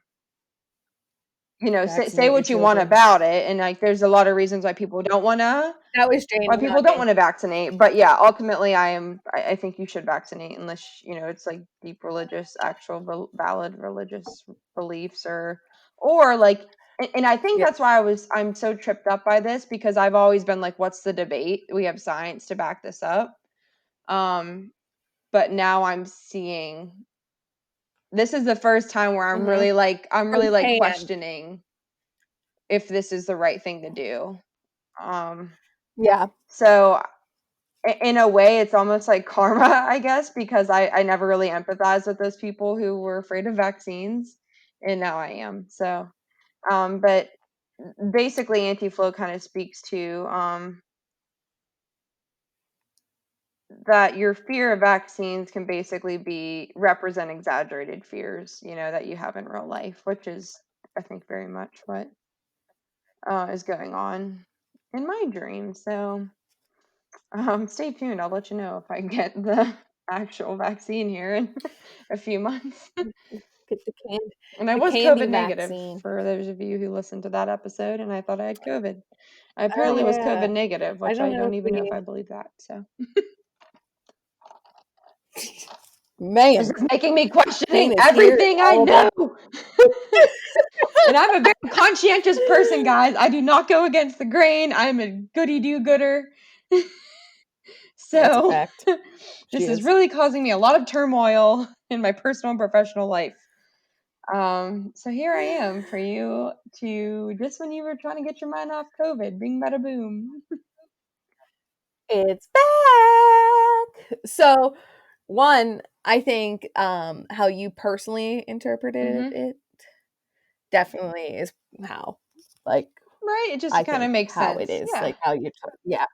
Speaker 3: you know, say
Speaker 2: Vaccinate your
Speaker 3: what you want
Speaker 2: children.
Speaker 3: about it, and like there's a lot of reasons why people don't want to,
Speaker 2: That was Jamie,
Speaker 3: why
Speaker 2: not
Speaker 3: people don't
Speaker 2: me.
Speaker 3: want to vaccinate. But yeah, ultimately, I think you should vaccinate unless, you know, it's like deep religious, actual valid religious beliefs, or like, and I think that's
Speaker 2: Yes.
Speaker 3: why I'm so tripped up by this, because I've always been like, what's the debate? We have science to back this up. But now I'm seeing, this is the first time where I'm really like
Speaker 2: Firsthand.
Speaker 3: questioning if this is the right thing to do. Um,
Speaker 2: Yeah.
Speaker 3: so in a way, it's almost like karma, I guess, because I never really empathized with those people who were afraid of vaccines, and now I am. So, but basically, anti-flow kind of speaks to that your fear of vaccines can basically be represent exaggerated fears, you know, that you have in real life, which is, I think, very much what is going on in my dream. So, stay tuned. I'll let you know if I get the actual vaccine here in a few months.
Speaker 2: Get
Speaker 3: And I
Speaker 2: the
Speaker 3: was
Speaker 2: candy
Speaker 3: COVID negative
Speaker 2: vaccine.
Speaker 3: for those of you who listened to that episode, and I thought I had COVID. I
Speaker 2: Oh
Speaker 3: apparently was
Speaker 2: yeah.
Speaker 3: COVID negative,
Speaker 2: I
Speaker 3: which
Speaker 2: don't
Speaker 3: I
Speaker 2: know
Speaker 3: don't
Speaker 2: if
Speaker 3: even
Speaker 2: we
Speaker 3: know if I
Speaker 2: need
Speaker 3: believe that. So this
Speaker 2: man.
Speaker 3: is making me questioning
Speaker 2: Pain is here. It's
Speaker 3: everything I
Speaker 2: all about
Speaker 3: know. And I'm a very conscientious person, guys. I do not go against the grain. I'm a goody do gooder.
Speaker 2: that's a
Speaker 3: So
Speaker 2: fact. She
Speaker 3: this is
Speaker 2: is.
Speaker 3: really causing me a lot of turmoil in my personal and professional life. So here I am for you to, just when you were trying to get your mind off COVID, bing bada boom.
Speaker 2: It's back. So one, I think how you personally interpreted
Speaker 3: Mm-hmm.
Speaker 2: it definitely is how like
Speaker 3: Right? It just
Speaker 2: I
Speaker 3: kind of
Speaker 2: think
Speaker 3: makes
Speaker 2: how it
Speaker 3: sense.
Speaker 2: is,
Speaker 3: Yeah.
Speaker 2: like how you yeah.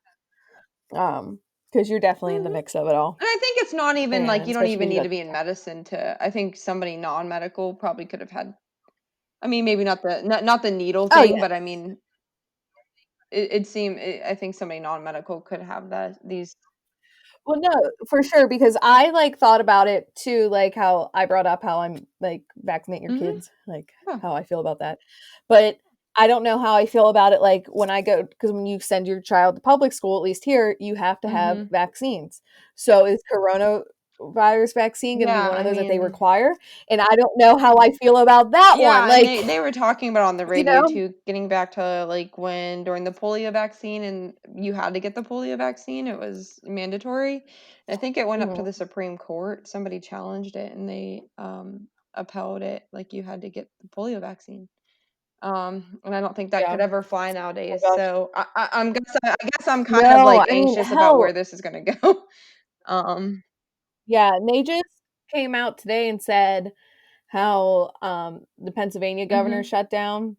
Speaker 2: Because you're definitely in the
Speaker 3: Mm-hmm.
Speaker 2: mix of it all.
Speaker 3: And I think it's not even like
Speaker 2: And
Speaker 3: you don't
Speaker 2: especially
Speaker 3: even
Speaker 2: because you
Speaker 3: need
Speaker 2: got
Speaker 3: to be in medicine to. I think somebody non-medical probably could have had. I mean, maybe not the needle
Speaker 2: oh
Speaker 3: thing,
Speaker 2: yeah.
Speaker 3: but I mean, it seemed. I think somebody non-medical could have that. These.
Speaker 2: Well, no, for sure, because I, like, thought about it too, like, how I brought up how I'm, like, vaccinate your
Speaker 3: Mm-hmm.
Speaker 2: kids, like,
Speaker 3: Yeah.
Speaker 2: how I feel about that. But I don't know how I feel about it, like, when I go, because when you send your child to public school, at least here, you have to have
Speaker 3: Mm-hmm.
Speaker 2: vaccines. So is coronavirus vaccine going to be
Speaker 3: Yeah.
Speaker 2: one of
Speaker 3: I
Speaker 2: those that they
Speaker 3: mean.
Speaker 2: require? And I don't know how I feel about that one.
Speaker 3: Yeah, and
Speaker 2: Like,
Speaker 3: they were talking about on the
Speaker 2: you
Speaker 3: radio
Speaker 2: know?
Speaker 3: too, getting back to like when during the polio vaccine and you had to get the polio vaccine, it was mandatory. I think it went up to
Speaker 2: Mhm.
Speaker 3: the Supreme Court. Somebody challenged it and they upheld it, like you had to get the polio vaccine. And I don't think that
Speaker 2: Yeah.
Speaker 3: could
Speaker 2: Oh
Speaker 3: ever fly
Speaker 2: my
Speaker 3: nowadays.
Speaker 2: gosh.
Speaker 3: So I guess I'm kind of
Speaker 2: No,
Speaker 3: like
Speaker 2: I mean,
Speaker 3: anxious about where
Speaker 2: hell,
Speaker 3: this is gonna go. Um,
Speaker 2: yeah, and they just came out today and said how the Pennsylvania governor
Speaker 3: mhm.
Speaker 2: shut down.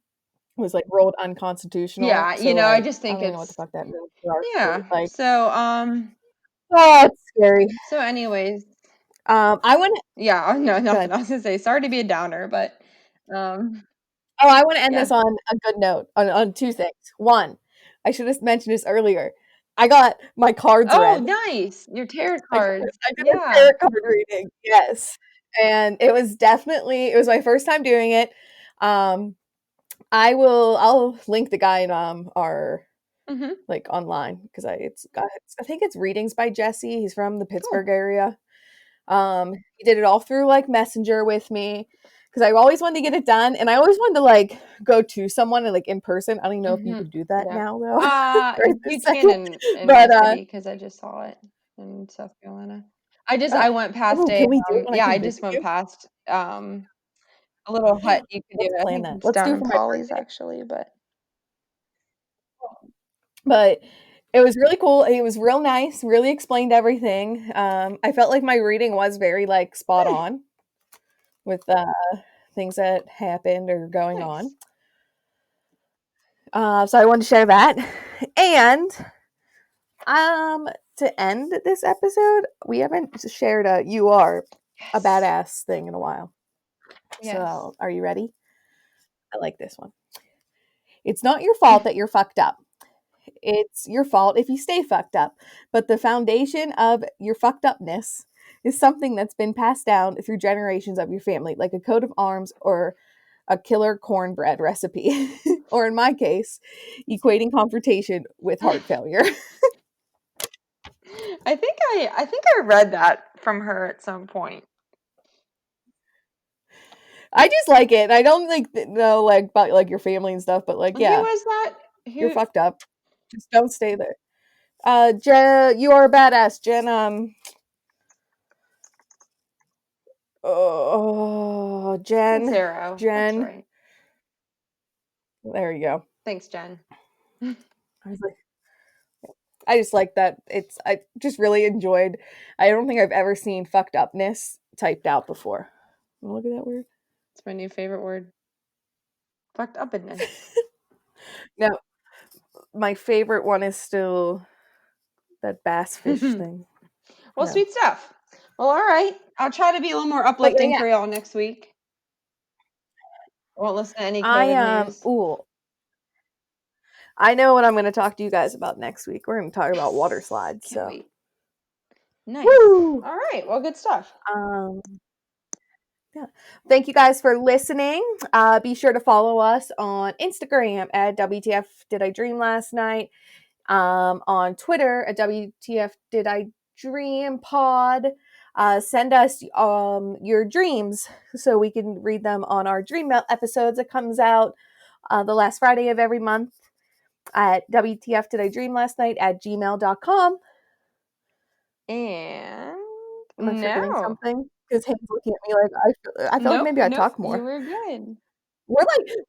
Speaker 2: was like ruled unconstitutional.
Speaker 3: Yeah,
Speaker 2: So
Speaker 3: I
Speaker 2: like
Speaker 3: just
Speaker 2: I
Speaker 3: think
Speaker 2: don't even know what the
Speaker 3: it's
Speaker 2: fuck that means for our state.
Speaker 3: yeah.
Speaker 2: Like,
Speaker 3: So
Speaker 2: oh, it's scary.
Speaker 3: so anyways,
Speaker 2: I want
Speaker 3: yeah, no, nothing.
Speaker 2: good.
Speaker 3: I was gonna say sorry to be a downer, but
Speaker 2: Oh, I want to end
Speaker 3: yeah.
Speaker 2: this on a good note on two things. One, I should have mentioned this earlier. I got my cards
Speaker 3: Oh,
Speaker 2: read.
Speaker 3: nice. Your tarot
Speaker 2: I did
Speaker 3: cards.
Speaker 2: I did a
Speaker 3: Yeah.
Speaker 2: tarot card reading, yes, and it was my first time doing it. I'll link the guy in, our
Speaker 3: Mhm.
Speaker 2: like, online because I think it's Readings by Jesse, he's from the
Speaker 3: Cool.
Speaker 2: Pittsburgh area. He did it all through, like, Messenger with me because I always wanted to get it done, and I always wanted to, like, go to someone and, like, in person. I don't even know if you
Speaker 3: Mhm.
Speaker 2: could do that
Speaker 3: Yeah.
Speaker 2: now, though, right
Speaker 3: You
Speaker 2: this
Speaker 3: can
Speaker 2: second,
Speaker 3: in my
Speaker 2: but,
Speaker 3: city because I just saw it in South Carolina. I went past
Speaker 2: oh,
Speaker 3: a
Speaker 2: can we do it when I
Speaker 3: yeah,
Speaker 2: come
Speaker 3: I just
Speaker 2: visit
Speaker 3: went
Speaker 2: you?
Speaker 3: past a little hut you could do
Speaker 2: Let's
Speaker 3: it. I
Speaker 2: plan
Speaker 3: think
Speaker 2: that.
Speaker 3: it's
Speaker 2: Let's
Speaker 3: down
Speaker 2: do it
Speaker 3: in
Speaker 2: for my
Speaker 3: Polly's
Speaker 2: birthday.
Speaker 3: actually, but
Speaker 2: But it was really cool. It was real nice, really explained everything. I felt like my reading was very, like, spot
Speaker 3: hmm,
Speaker 2: on with, things that happened or going
Speaker 3: nice.
Speaker 2: on. So I wanted to share that. And, to end this episode, we haven't shared a "You are a
Speaker 3: Yes.
Speaker 2: badass" thing in a while.
Speaker 3: Yes.
Speaker 2: So, are you ready? I like this one. It's not your fault that you're fucked up. It's your fault if you stay fucked up. But the foundation of your fucked upness is something that's been passed down through generations of your family, like a coat of arms or a killer cornbread recipe. Or in my case, equating confrontation with heart failure.
Speaker 3: I think I read that from her at some point.
Speaker 2: I just like it. I don't like know like about like your family and stuff, but like
Speaker 3: Who
Speaker 2: yeah,
Speaker 3: was that?
Speaker 2: you're
Speaker 3: Who
Speaker 2: fucked up. Just don't stay there. Jen, you are a badass, Jen. Oh,
Speaker 3: Sincero. That's
Speaker 2: Jen.
Speaker 3: right.
Speaker 2: There you go.
Speaker 3: Thanks, Jen.
Speaker 2: I was like, I just like that. I just really enjoyed. I don't think I've ever seen fucked upness typed out before. Look at that word.
Speaker 3: It's my new favorite word. Fucked upness.
Speaker 2: Now, my favorite one is still that bass fish thing.
Speaker 3: Well,
Speaker 2: No,
Speaker 3: sweet stuff. Well, all right. I'll try to be a little more
Speaker 2: but
Speaker 3: uplifting
Speaker 2: yeah,
Speaker 3: for y'all next week. I won't listen to any
Speaker 2: I
Speaker 3: COVID news.
Speaker 2: ooh, I know what I'm going to talk to you guys about next week. We're going to talk about water
Speaker 3: Yes.
Speaker 2: slides.
Speaker 3: Can't
Speaker 2: So,
Speaker 3: wait. Nice.
Speaker 2: woo!
Speaker 3: All right. Well, good stuff.
Speaker 2: Um, yeah. Thank you guys for listening. Be sure to follow us on Instagram at WTF Did I Dream Last Night? On Twitter at WTF Did I Dream Pod. Send us your dreams so we can read them on our dream episodes that comes out the last Friday of every month at WTF Did I Dream Last Night at gmail.com.
Speaker 3: And
Speaker 2: Am I forgetting
Speaker 3: no.
Speaker 2: something? Because Hayden's looking at me like I feel like
Speaker 3: Nope.
Speaker 2: maybe I
Speaker 3: Nope.
Speaker 2: talk
Speaker 3: You
Speaker 2: more.
Speaker 3: were good.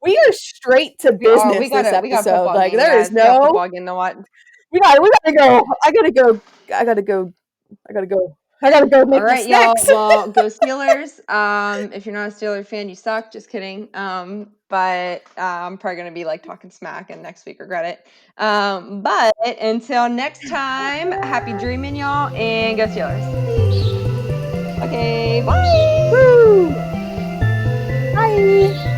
Speaker 2: We are straight to
Speaker 3: We
Speaker 2: business this
Speaker 3: got
Speaker 2: episode.
Speaker 3: football
Speaker 2: Like
Speaker 3: game,
Speaker 2: there is
Speaker 3: guys. We got
Speaker 2: no
Speaker 3: football game to watch.
Speaker 2: we gotta go. I gotta go. I gotta go. I gotta go
Speaker 3: All
Speaker 2: make my
Speaker 3: right, y'all.
Speaker 2: snacks.
Speaker 3: Well, go Steelers. If you're not a Steeler fan, you suck. Just kidding. But I'm probably gonna be like talking smack and next week regret it. But until next time, happy dreaming, y'all, and go Steelers. Okay, bye.
Speaker 2: Woo! Bye.